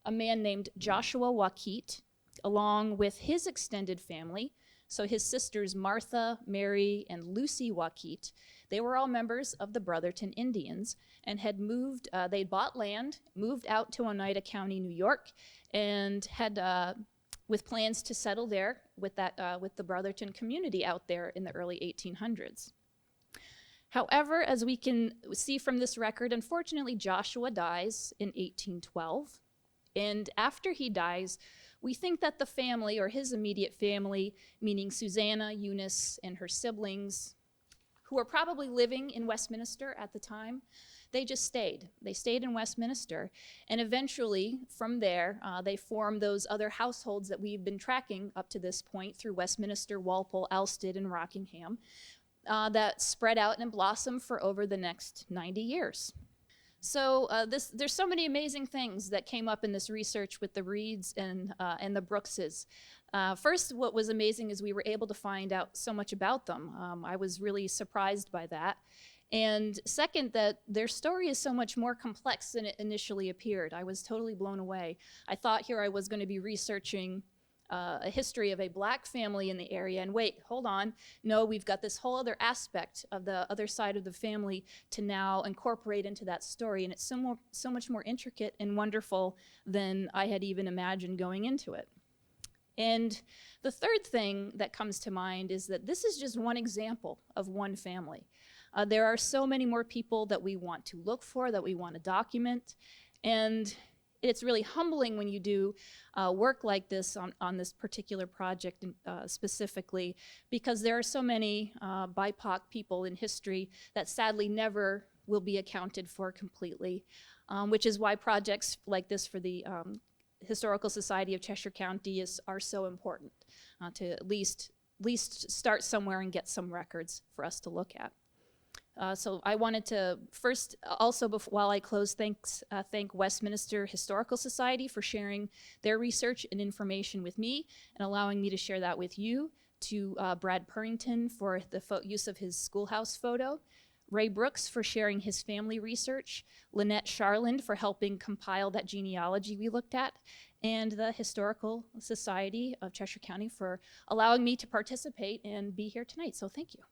a man named Joshua Waukee, along with his extended family, so his sisters Martha, Mary, and Lucy Waukee, they were all members of the Brotherton Indians and had moved, they bought land, moved out to Oneida County, New York, and had, with plans to settle there with the Brotherton community out there in the early 1800s. However, as we can see from this record, unfortunately, Joshua dies in 1812. And after he dies, we think that the family, or his immediate family, meaning Susanna, Eunice, and her siblings, who were probably living in Westminster at the time, they just stayed. They stayed in Westminster. And eventually, from there, they formed those other households that we've been tracking up to this point through Westminster, Walpole, Alsted, and Rockingham, that spread out and blossomed for over the next 90 years. So there's so many amazing things that came up in this research with the Reeds and the Brookses. First, what was amazing is we were able to find out so much about them. I was really surprised by that. And second, that their story is so much more complex than it initially appeared. I was totally blown away. I thought here I was going to be researching a history of a Black family in the area, and wait, hold on. No, we've got this whole other aspect of the other side of the family to now incorporate into that story, and it's so much more intricate and wonderful than I had even imagined going into it. And the third thing that comes to mind is that this is just one example of one family. There are so many more people that we want to look for, that we want to document, and it's really humbling when you do work like this on this particular project specifically, because there are so many BIPOC people in history that sadly never will be accounted for completely, which is why projects like this for the Historical Society of Cheshire County are so important, to at least start somewhere and get some records for us to look at. So I wanted to first, also while I close, thank Westminster Historical Society for sharing their research and information with me and allowing me to share that with you, to Brad Purrington for the use of his schoolhouse photo, Ray Brooks for sharing his family research, Lynette Charland for helping compile that genealogy we looked at, and the Historical Society of Cheshire County for allowing me to participate and be here tonight. So thank you.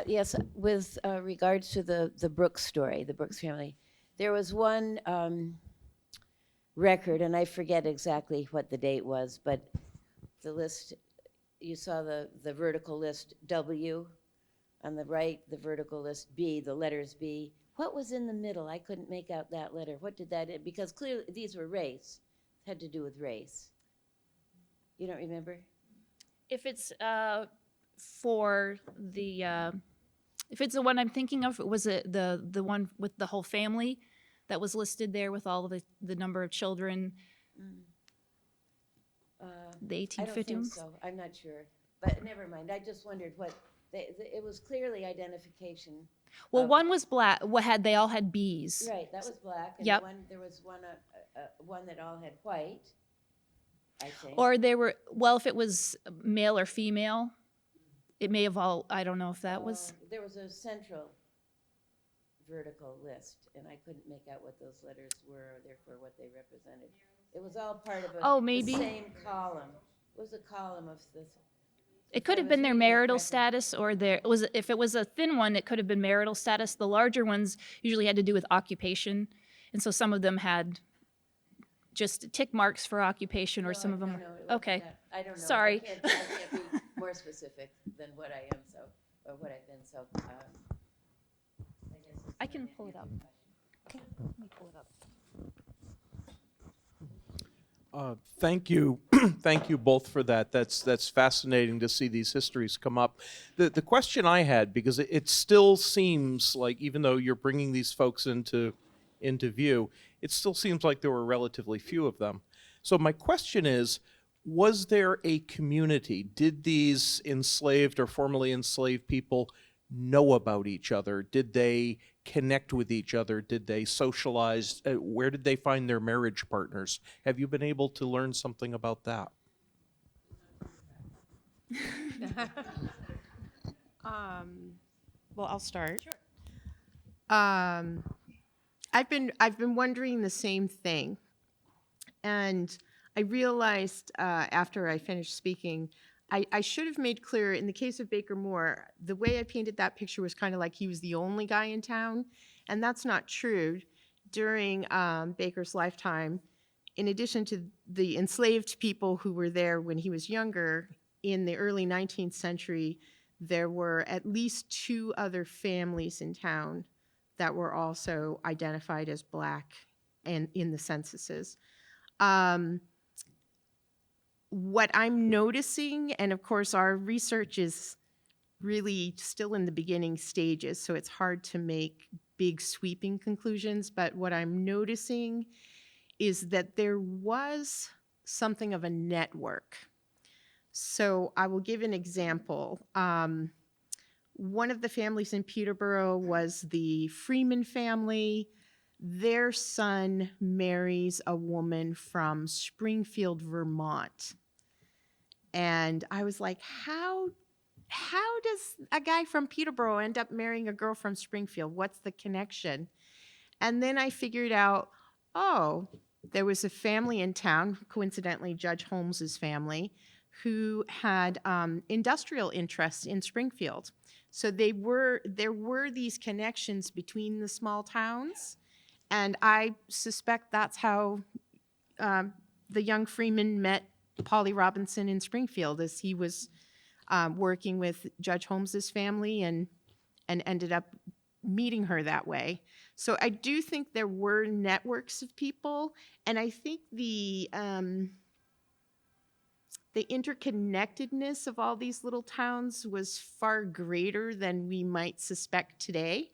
Yes, with regards to the Brooks story, the Brooks family, there was one record, and I forget exactly what the date was, but the list, you saw the vertical list W, on the right, the vertical list B, the letters B. What was in the middle? I couldn't make out that letter. What did that, because clearly these were race, had to do with race. You don't remember? If it's for the, if it's the one I'm thinking of, was it the one with the whole family that was listed there with all of the number of children? The 1850s? I don't think so. I'm not sure. But never mind. I just wondered what, it was clearly identification. Well, one was black. They all had B's. Right, that was black. And Yep. there was one that all had white, I think. Or they were, well, if it was male or female, it may have all, I don't know if that was. There was a central vertical list, and I couldn't make out what those letters were, or therefore what they represented. It was all part of Maybe. the same column. It was a column of this. It could have been their marital status, or if it was a thin one, it could have been marital status. The larger ones usually had to do with occupation, and so some of them had just tick marks for occupation, or some of them. No, it wasn't Okay. that. I don't know. Sorry. I can't be more specific than what I am, or what I've been, so. I can pull it up. Okay, let me pull it up. Thank you. Thank you both for that. That's fascinating to see these histories come up. The question I had, because it still seems like, even though you're bringing these folks into view, it still seems like there were relatively few of them. So my question is, was there a community? Did these enslaved or formerly enslaved people know about each other? Did they connect with each other? Did they socialize? Where did they find their marriage partners? Have you been able to learn something about that? Well, I'll start. Sure. I've been wondering the same thing, and I realized after I finished speaking, I should have made clear, in the case of Baker Moore, the way I painted that picture was kind of like he was the only guy in town, and that's not true. During Baker's lifetime, in addition to the enslaved people who were there when he was younger, in the early 19th century, there were at least 2 other families in town that were also identified as Black and in the censuses. What I'm noticing, and of course our research is really still in the beginning stages, so it's hard to make big sweeping conclusions, but what I'm noticing is that there was something of a network. So I will give an example. One of the families in Peterborough was the Freeman family. Their son marries a woman from Springfield, Vermont. And I was like, how does a guy from Peterborough end up marrying a girl from Springfield? What's the connection? And then I figured out, there was a family in town, coincidentally Judge Holmes's family, who had industrial interests in Springfield. So there were these connections between the small towns, and I suspect that's how the young Freeman met Polly Robinson in Springfield, as he was working with Judge Holmes's family and ended up meeting her that way. So I do think there were networks of people, and I think the interconnectedness of all these little towns was far greater than we might suspect today,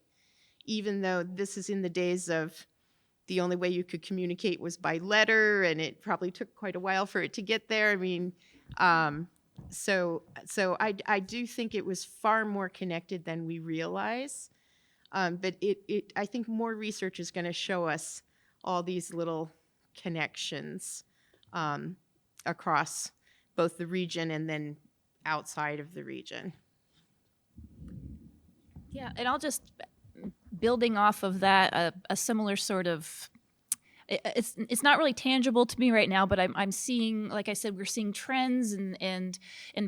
even though this is in the days of the only way you could communicate was by letter, and it probably took quite a while for it to get there. I mean, so I do think it was far more connected than we realize. But I think more research is going to show us all these little connections across both the region and then outside of the region. Yeah, and I'll just, building off of that, a similar sort of, it's not really tangible to me right now, but I'm seeing, like I said, we're seeing trends and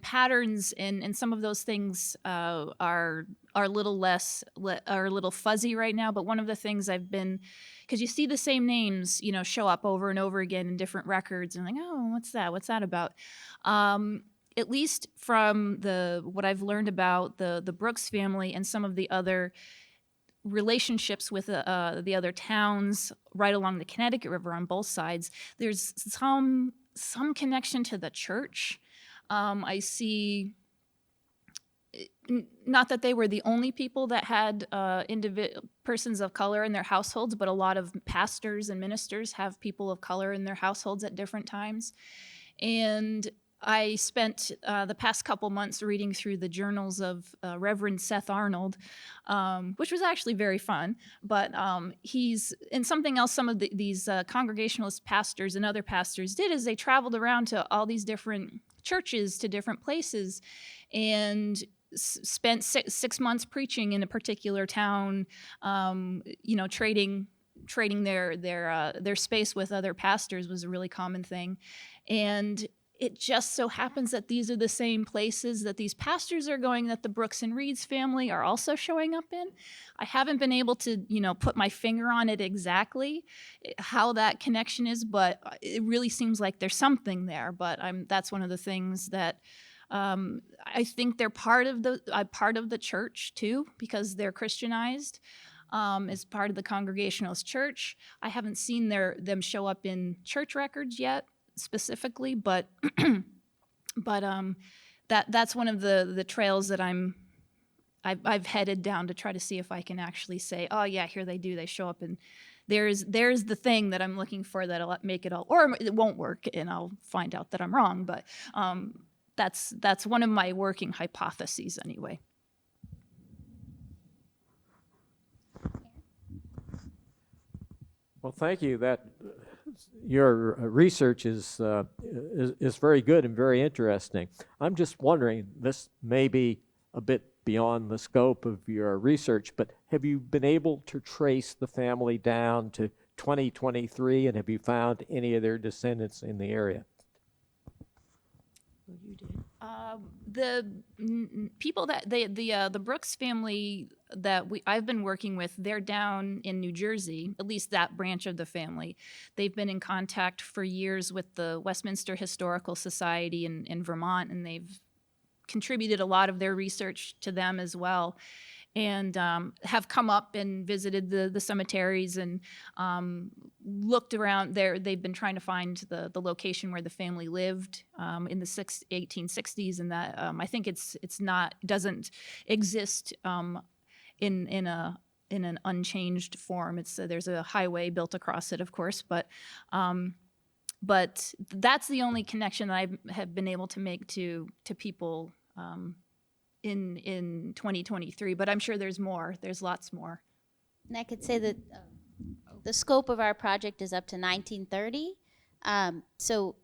patterns, and some of those things are a little less, are a little fuzzy right now. But one of the things I've been, because you see the same names, you know, show up over and over again in different records, and like, oh, what's that? What's that about? At least from what I've learned about the Brooks family and some of the other relationships with the other towns right along the Connecticut River on both sides, there's some connection to the church. I see, not that they were the only people that had persons of color in their households, but a lot of pastors and ministers have people of color in their households at different times. And I spent the past couple months reading through the journals of Reverend Seth Arnold, which was actually very fun. But he's, and something else some of these Congregationalist pastors and other pastors did is they traveled around to all these different churches, to different places, and spent 6 months preaching in a particular town, you know, trading their space with other pastors was a really common thing. And it just so happens that these are the same places that these pastors are going, that the Brooks and Reeds family are also showing up in. I haven't been able to, you know, put my finger on it exactly how that connection is, but it really seems like there's something there. But that's one of the things that I think they're part of the church too, because they're Christianized. As part of the Congregationalist church. I haven't seen them show up in church records yet, specifically, but that's one of the trails that I've headed down to try to see if I can actually say, oh yeah, here they do. They show up, and there's the thing that I'm looking for that'll make it all, or it won't work, and I'll find out that I'm wrong. But that's one of my working hypotheses anyway. Well, thank you. Your research is very good and very interesting. I'm just wondering, this may be a bit beyond the scope of your research, but have you been able to trace the family down to 2023, and have you found any of their descendants in the area? You did. The people that the Brooks family that I've been working with, they're down in New Jersey, at least that branch of the family. They've been in contact for years with the Westminster Historical Society in Vermont, and they've contributed a lot of their research to them as well, and have come up and visited the cemeteries and looked around there. They've been trying to find the location where the family lived in the 1860s, and that I think doesn't exist in an unchanged form. There's a highway built across it, of course, but that's the only connection that I have been able to make to people in 2023, but I'm sure there's more. There's lots more. And I could say that the scope of our project is up to 1930. So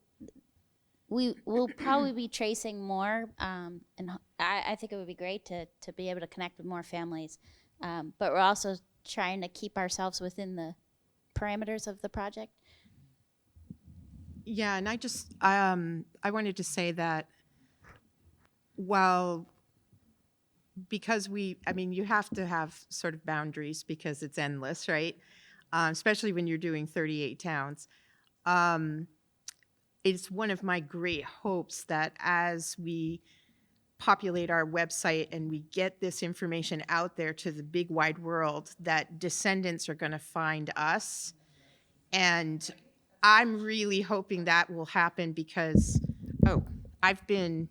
we will probably be tracing more, and I think it would be great to be able to connect with more families. But we're also trying to keep ourselves within the parameters of the project. Yeah, and I wanted to say that because you have to have sort of boundaries because it's endless, right? Especially when you're doing 38 towns. It's one of my great hopes that as we populate our website and we get this information out there to the big wide world, that descendants are going to find us. And I'm really hoping that will happen because, I've been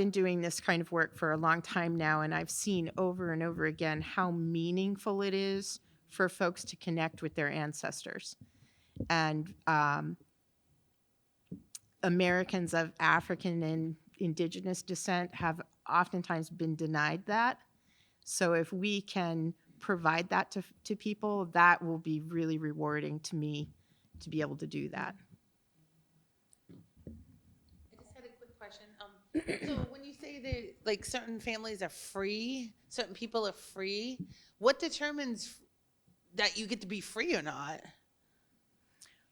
doing this kind of work for a long time now, and I've seen over and over again how meaningful it is for folks to connect with their ancestors. And Americans of African and indigenous descent have oftentimes been denied that. So if we can provide that to people, that will be really rewarding to me to be able to do that. I just had a quick question. So when you say that like certain families are free, certain people are free, what determines that you get to be free or not?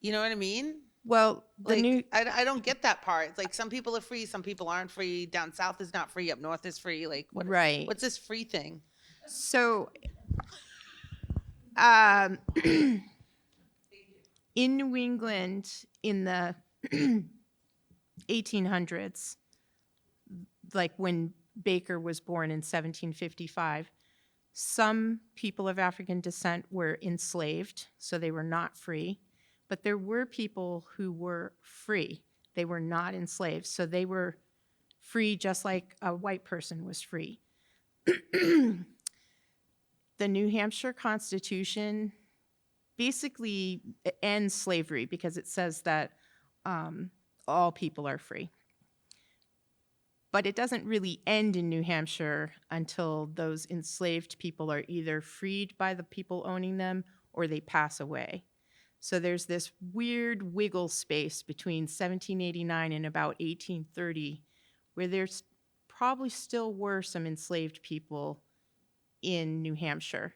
You know what I mean? Well, Like, I don't get that part. It's like some people are free, some people aren't free. Down south is not free, up north is free. Like, right. what's this free thing? So, in New England in the 1800s, like when Baker was born in 1755, some people of African descent were enslaved, so they were not free. But there were people who were free. They were not enslaved, so they were free just like a white person was free. The New Hampshire Constitution basically ends slavery because it says that all people are free. But it doesn't really end in New Hampshire until those enslaved people are either freed by the people owning them or they pass away. So there's this weird wiggle space between 1789 and about 1830 where there's probably still were some enslaved people in New Hampshire.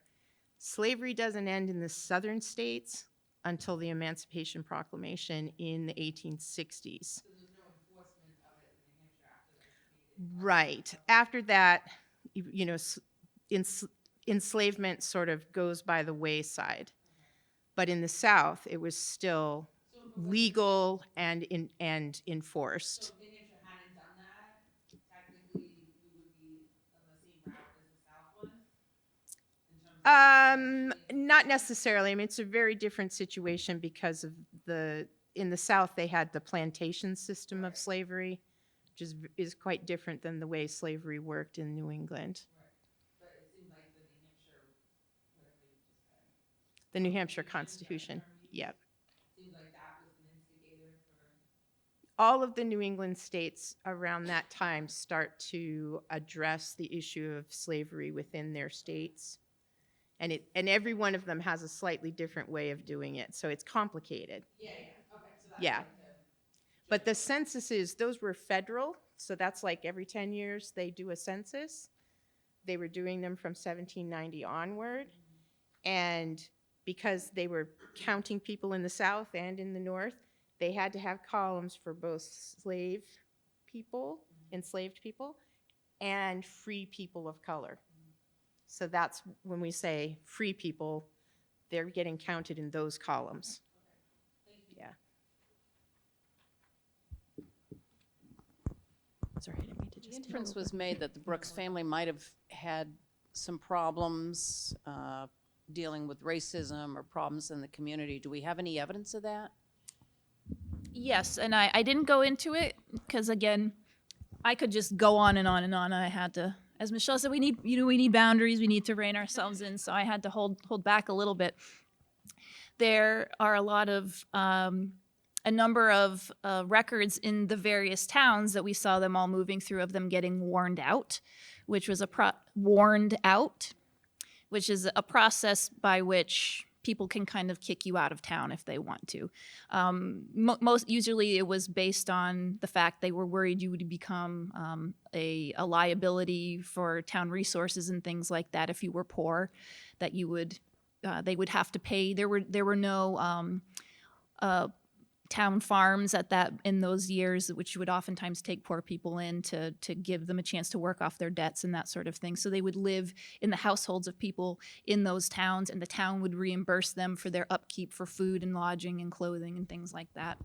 Slavery doesn't end in the southern states until the Emancipation Proclamation in the 1860s. Right. After that, you know, enslavement sort of goes by the wayside. But in the South, it was still legal and enforced. So if New Hampshire hadn't done that, technically we would be on the same route as the South was? Not necessarily. I mean, it's a very different situation because of in the South, they had the plantation system of slavery, which is quite different than the way slavery worked in New England. But it seems like the New Hampshire, whatever you just said. The New Hampshire Constitution, yep. Seems like that was an instigator for. All of the New England states around that time start to address the issue of slavery within their states. And every one of them has a slightly different way of doing it, so it's complicated. Yeah, okay, so that's Yeah. like But the censuses, those were federal, so that's like every 10 years they do a census. They were doing them from 1790 onward. And because they were counting people in the South and in the North, they had to have columns for both enslaved people, and free people of color. So that's when we say free people, they're getting counted in those columns. Yeah. Sorry, I didn't mean to The just. inference was made that the Brooks family might have had some problems dealing with racism or problems in the community. Do we have any evidence of that? Yes, and I didn't go into it because, again, I could just go on and on and on. I had to, as Michelle said, we need boundaries. We need to rein ourselves in. So I had to hold back a little bit. There are a number of records in the various towns that we saw them all moving through of them getting warned out, which was which is a process by which people can kind of kick you out of town if they want to. Most usually it was based on the fact they were worried you would become a liability for town resources and things like that if you were poor, that you would they would have to pay. There were no town farms in those years, which would oftentimes take poor people in to give them a chance to work off their debts and that sort of thing. So they would live in the households of people in those towns, and the town would reimburse them for their upkeep for food and lodging and clothing and things like that.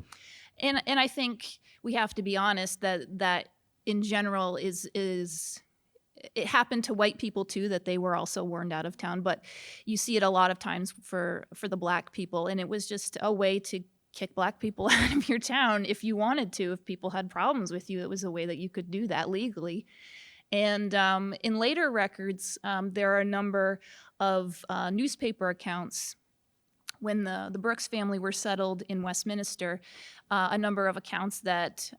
And I think we have to be honest that in general is it happened to white people too, that they were also warned out of town, but you see it a lot of times for the Black people, and it was just a way to kick Black people out of your town if you wanted to. If people had problems with you, it was a way that you could do that legally. And in later records, there are a number of newspaper accounts when the Brooks family were settled in Westminster, a number of accounts that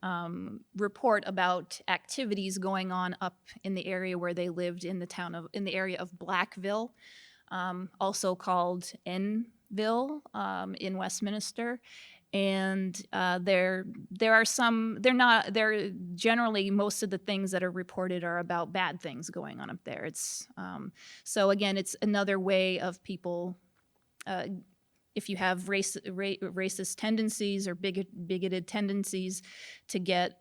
report about activities going on up in the area where they lived in the area of Blackville, also called Enville in Westminster. And there are some, they're generally, most of the things that are reported are about bad things going on up there. It's so again, it's another way of people, if you have racist tendencies or bigoted tendencies, to get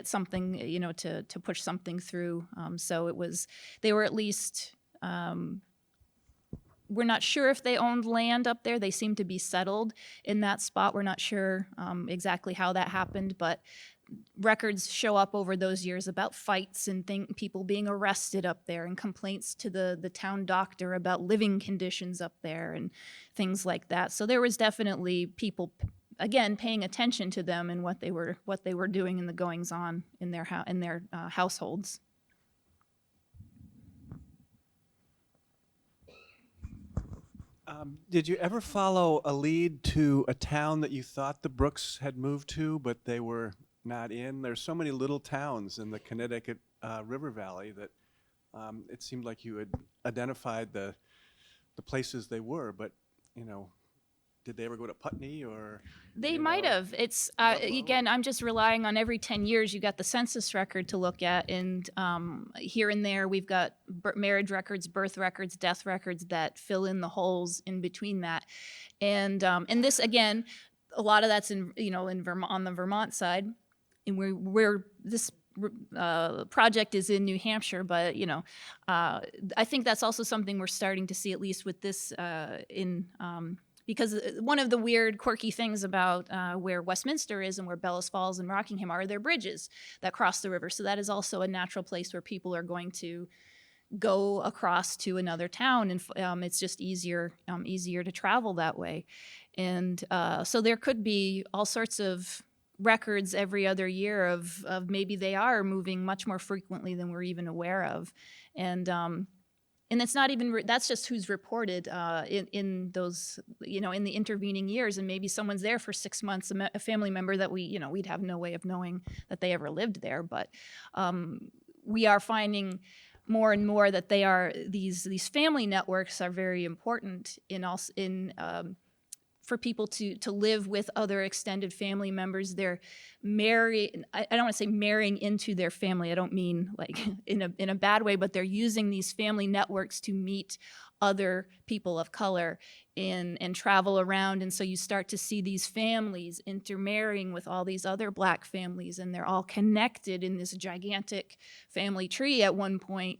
something, to push something through. So they were at least, we're not sure if they owned land up there. They seem to be settled in that spot. We're not sure exactly how that happened, but records show up over those years about fights and people being arrested up there, and complaints to the town doctor about living conditions up there and things like that. So there was definitely people, again, paying attention to them and what they were doing and the goings on in their households. Did you ever follow a lead to a town that you thought the Brooks had moved to, but they were not in? There's so many little towns in the Connecticut River Valley that it seemed like you had identified the places they were, but did they ever go to Putney or? They might have. It's again, I'm just relying on every 10 years you got the census record to look at, and here and there we've got marriage records, birth records, death records that fill in the holes in between that, and this again, a lot of that's in Vermont, on the Vermont side, and we're this project is in New Hampshire, but I think that's also something we're starting to see, at least with this because one of the weird, quirky things about where Westminster is and where Bellows Falls and Rockingham are their bridges that cross the river. So that is also a natural place where people are going to go across to another town, and it's just easier to travel that way. And so there could be all sorts of records every other year of maybe they are moving much more frequently than we're even aware of, and it's not even that's just who's reported in those in the intervening years, and maybe someone's there for 6 months, a family member that we'd have no way of knowing that they ever lived there, but we are finding more and more that these family networks are very important for people to live with other extended family members. They're I don't want to say marrying into their family. I don't mean like in a bad way, but they're using these family networks to meet other people of color and travel around. And so you start to see these families intermarrying with all these other Black families, and they're all connected in this gigantic family tree at one point.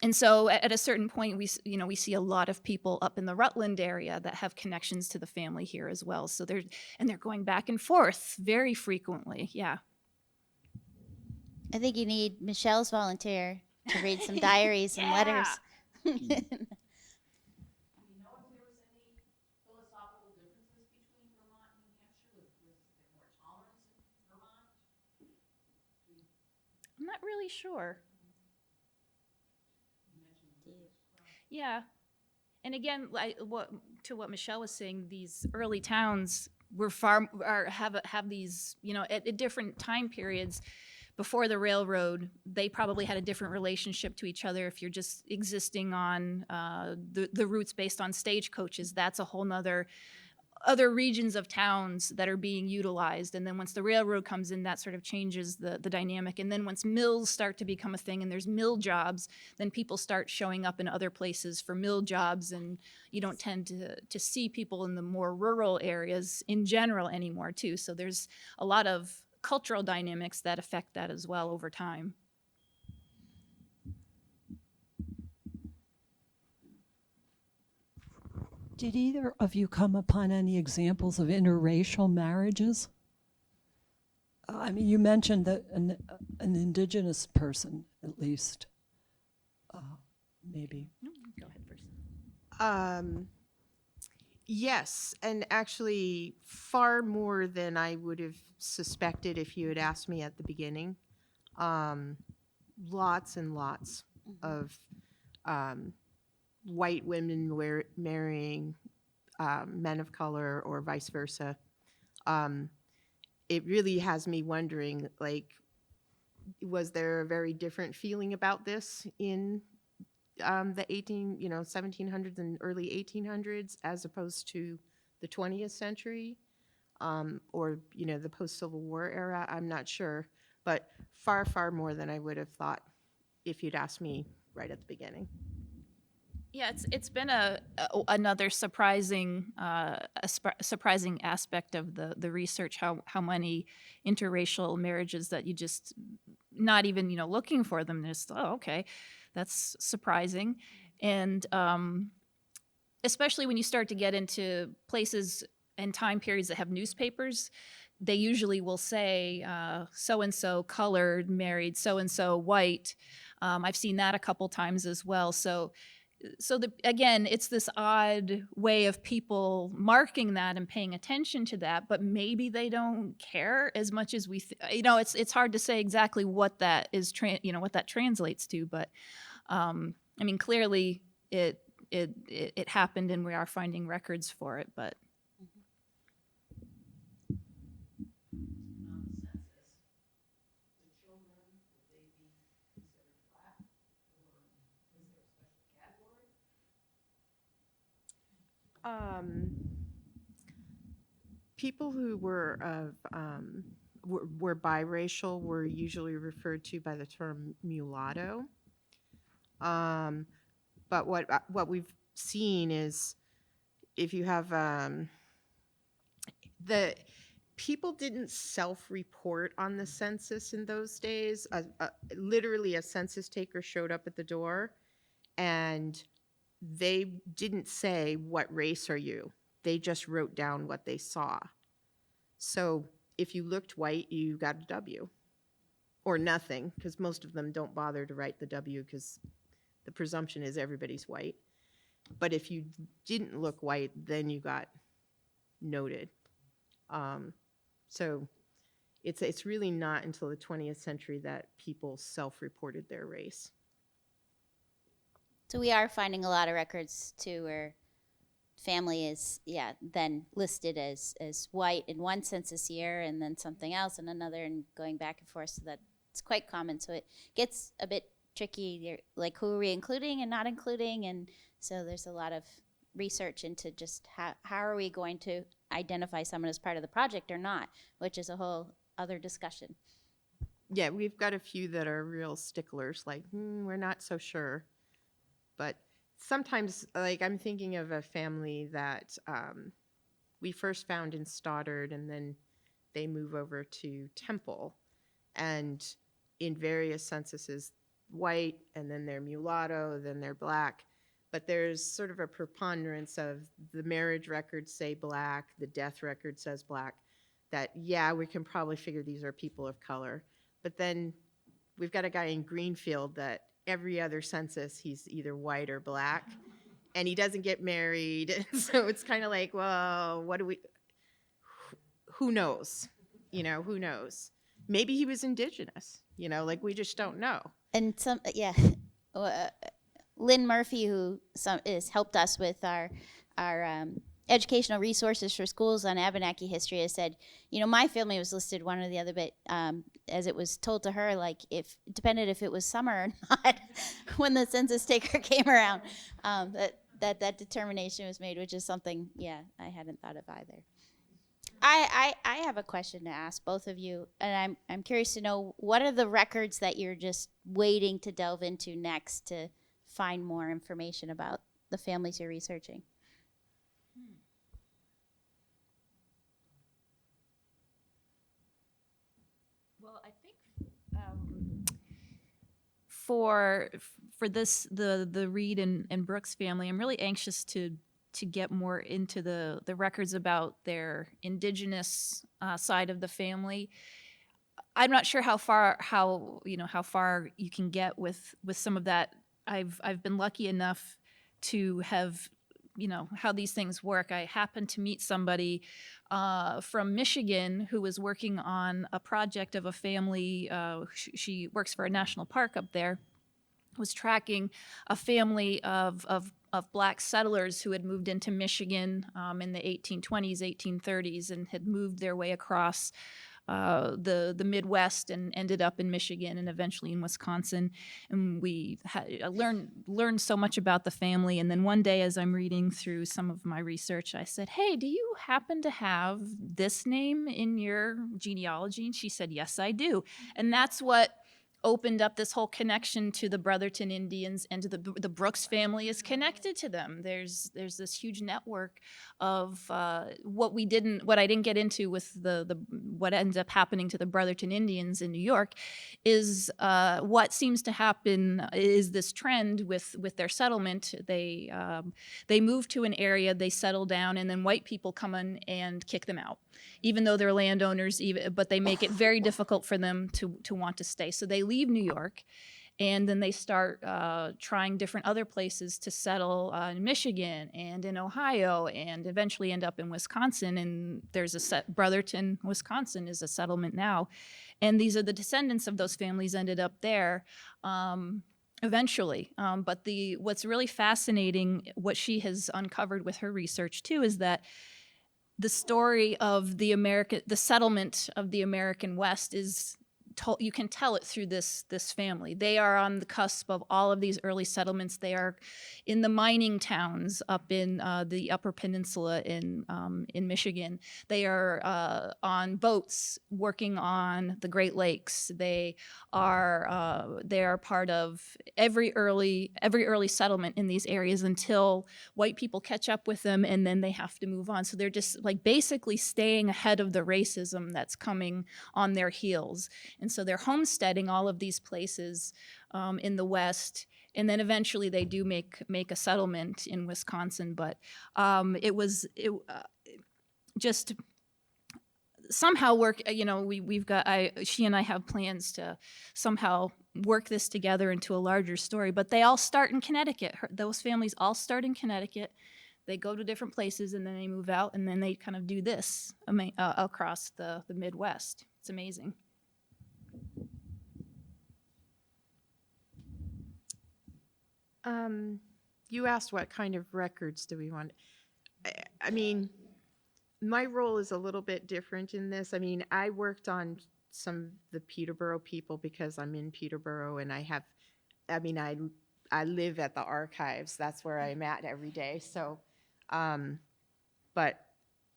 And so at a certain point, we see a lot of people up in the Rutland area that have connections to the family here as well. So they're going back and forth very frequently. Yeah. I think you need Michelle's volunteer to read some diaries and letters. I'm not really sure. Yeah, and again, what Michelle was saying, these early towns were have these at different time periods before the railroad. They probably had a different relationship to each other. If you're just existing on the routes based on stagecoaches, that's a whole nother. Other regions of towns that are being utilized, and then once the railroad comes in, that sort of changes the dynamic. And then once mills start to become a thing and there's mill jobs, then people start showing up in other places for mill jobs, and you don't tend to see people in the more rural areas in general anymore too. So there's a lot of cultural dynamics that affect that as well over time. Did either of you come upon any examples of interracial marriages? I mean, you mentioned that an indigenous person, at least, maybe. Go ahead first. Yes, and actually far more than I would have suspected if you had asked me at the beginning. Lots and lots of white women marrying men of color or vice versa. It really has me wondering, like, was there a very different feeling about this in the 1700s and early 1800s as opposed to the 20th century, or the post-Civil War era? I'm not sure, but far, far more than I would have thought if you'd asked me right at the beginning. Yeah, it's been another surprising surprising aspect of the research, how many interracial marriages that you just not even looking for them, just okay, that's surprising. And especially when you start to get into places and time periods that have newspapers, they usually will say so and so colored married so and so white. I've seen that a couple times as well. So again, it's this odd way of people marking that and paying attention to that, but maybe they don't care as much as we, it's hard to say exactly what that is, what that translates to, but I mean, clearly it happened and we are finding records for it, but. People who were biracial were usually referred to by the term mulatto. But what we've seen is if you have the people didn't self-report on the census in those days. Literally, a census taker showed up at the door, and they didn't say, "What race are you?" They just wrote down what they saw. So if you looked white, you got a W, or nothing, because most of them don't bother to write the W because the presumption is everybody's white. But if you didn't look white, then you got noted. So it's really not until the 20th century that people self-reported their race. So we are finding a lot of records too where family is, then listed as white in one census year and then something else in another, and going back and forth. So that's quite common. So it gets a bit tricky. You're like, who are we including and not including? And so there's a lot of research into just how are we going to identify someone as part of the project or not, which is a whole other discussion. Yeah, we've got a few that are real sticklers, like, we're not so sure. But sometimes, like, I'm thinking of a family that we first found in Stoddard, and then they move over to Temple. And in various censuses, white, and then they're mulatto, then they're black. But there's sort of a preponderance of the marriage records say black, the death record says black, that, we can probably figure these are people of color. But then we've got a guy in Greenfield that every other census, he's either white or black, and he doesn't get married. So it's kind of like, well, who knows? Who knows? Maybe he was indigenous, like we just don't know. And Lynn Murphy, who has helped us with our educational resources for schools on Abenaki history, has said, my family was listed one or the other, but as it was told to her, like, if it depended if it was summer or not when the census taker came around, that determination was made, which is something, I hadn't thought of either. I have a question to ask both of you, and I'm curious to know, what are the records that you're just waiting to delve into next to find more information about the families you're researching? Well, I think for this the Reed and Brooks family, I'm really anxious to get more into the records about their indigenous side of the family. I'm not sure how far you can get with some of that. I've been lucky enough to have, how these things work. I happened to meet somebody from Michigan who was working on a project of a family. She works for a national park up there. Was tracking a family of black settlers who had moved into Michigan in the 1820s, 1830s, and had moved their way across the Midwest and ended up in Michigan and eventually in Wisconsin. And I learned so much about the family. And then one day, as I'm reading through some of my research, I said, "Hey, do you happen to have this name in your genealogy?" And she said, "Yes, I do." And that's what opened up this whole connection to the Brotherton Indians, and to the Brooks family is connected to them. There's this huge network of what I didn't get into with what ends up happening to the Brotherton Indians in New York is what seems to happen is this trend with their settlement. They move to an area, they settle down, and then white people come in and kick them out, even though they're landowners, but they make it very difficult for them to want to stay. So they leave New York, and then they start trying different other places to settle in Michigan and in Ohio, and eventually end up in Wisconsin. And there's Brotherton, Wisconsin is a settlement now. And these are the descendants of those families ended up there eventually. But what's really fascinating, what she has uncovered with her research too, is that the story of the settlement of the American West is told. You can tell it through this family. They are on the cusp of all of these early settlements. They are in the mining towns up in the Upper Peninsula in Michigan. They are on boats working on the Great Lakes. They are part of every early settlement in these areas until white people catch up with them, and then they have to move on. So they're just like basically staying ahead of the racism that's coming on their heels. And so they're homesteading all of these places in the West, and then eventually they do make a settlement in Wisconsin. But just somehow work. She and I have plans to somehow work this together into a larger story. But they all start in Connecticut. Those families all start in Connecticut. They go to different places, and then they move out, and then they kind of do this across the Midwest. It's amazing. You asked what kind of records do we want. I mean, my role is a little bit different in this. I mean, I worked on some of the Peterborough people because I'm in Peterborough, and I live at the archives. That's where I'm at every day. So, but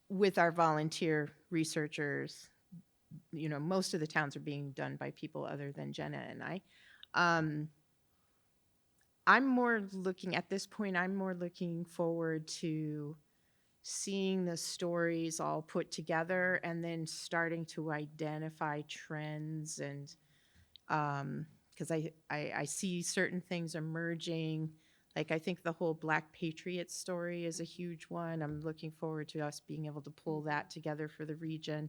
with our volunteer researchers, most of the towns are being done by people other than Jenna and I. I'm more looking forward to seeing the stories all put together and then starting to identify trends, and because I see certain things emerging. Like, I think the whole Black Patriot story is a huge one. I'm looking forward to us being able to pull that together for the region.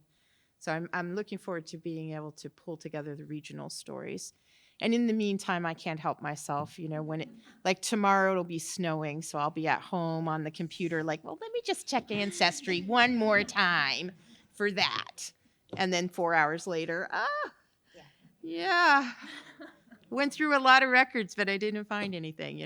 So I'm looking forward to being able to pull together the regional stories. And in the meantime, I can't help myself. Like tomorrow it'll be snowing, so I'll be at home on the computer like, well, let me just check Ancestry one more time for that. And then 4 hours later, yeah. Went through a lot of records, but I didn't find anything,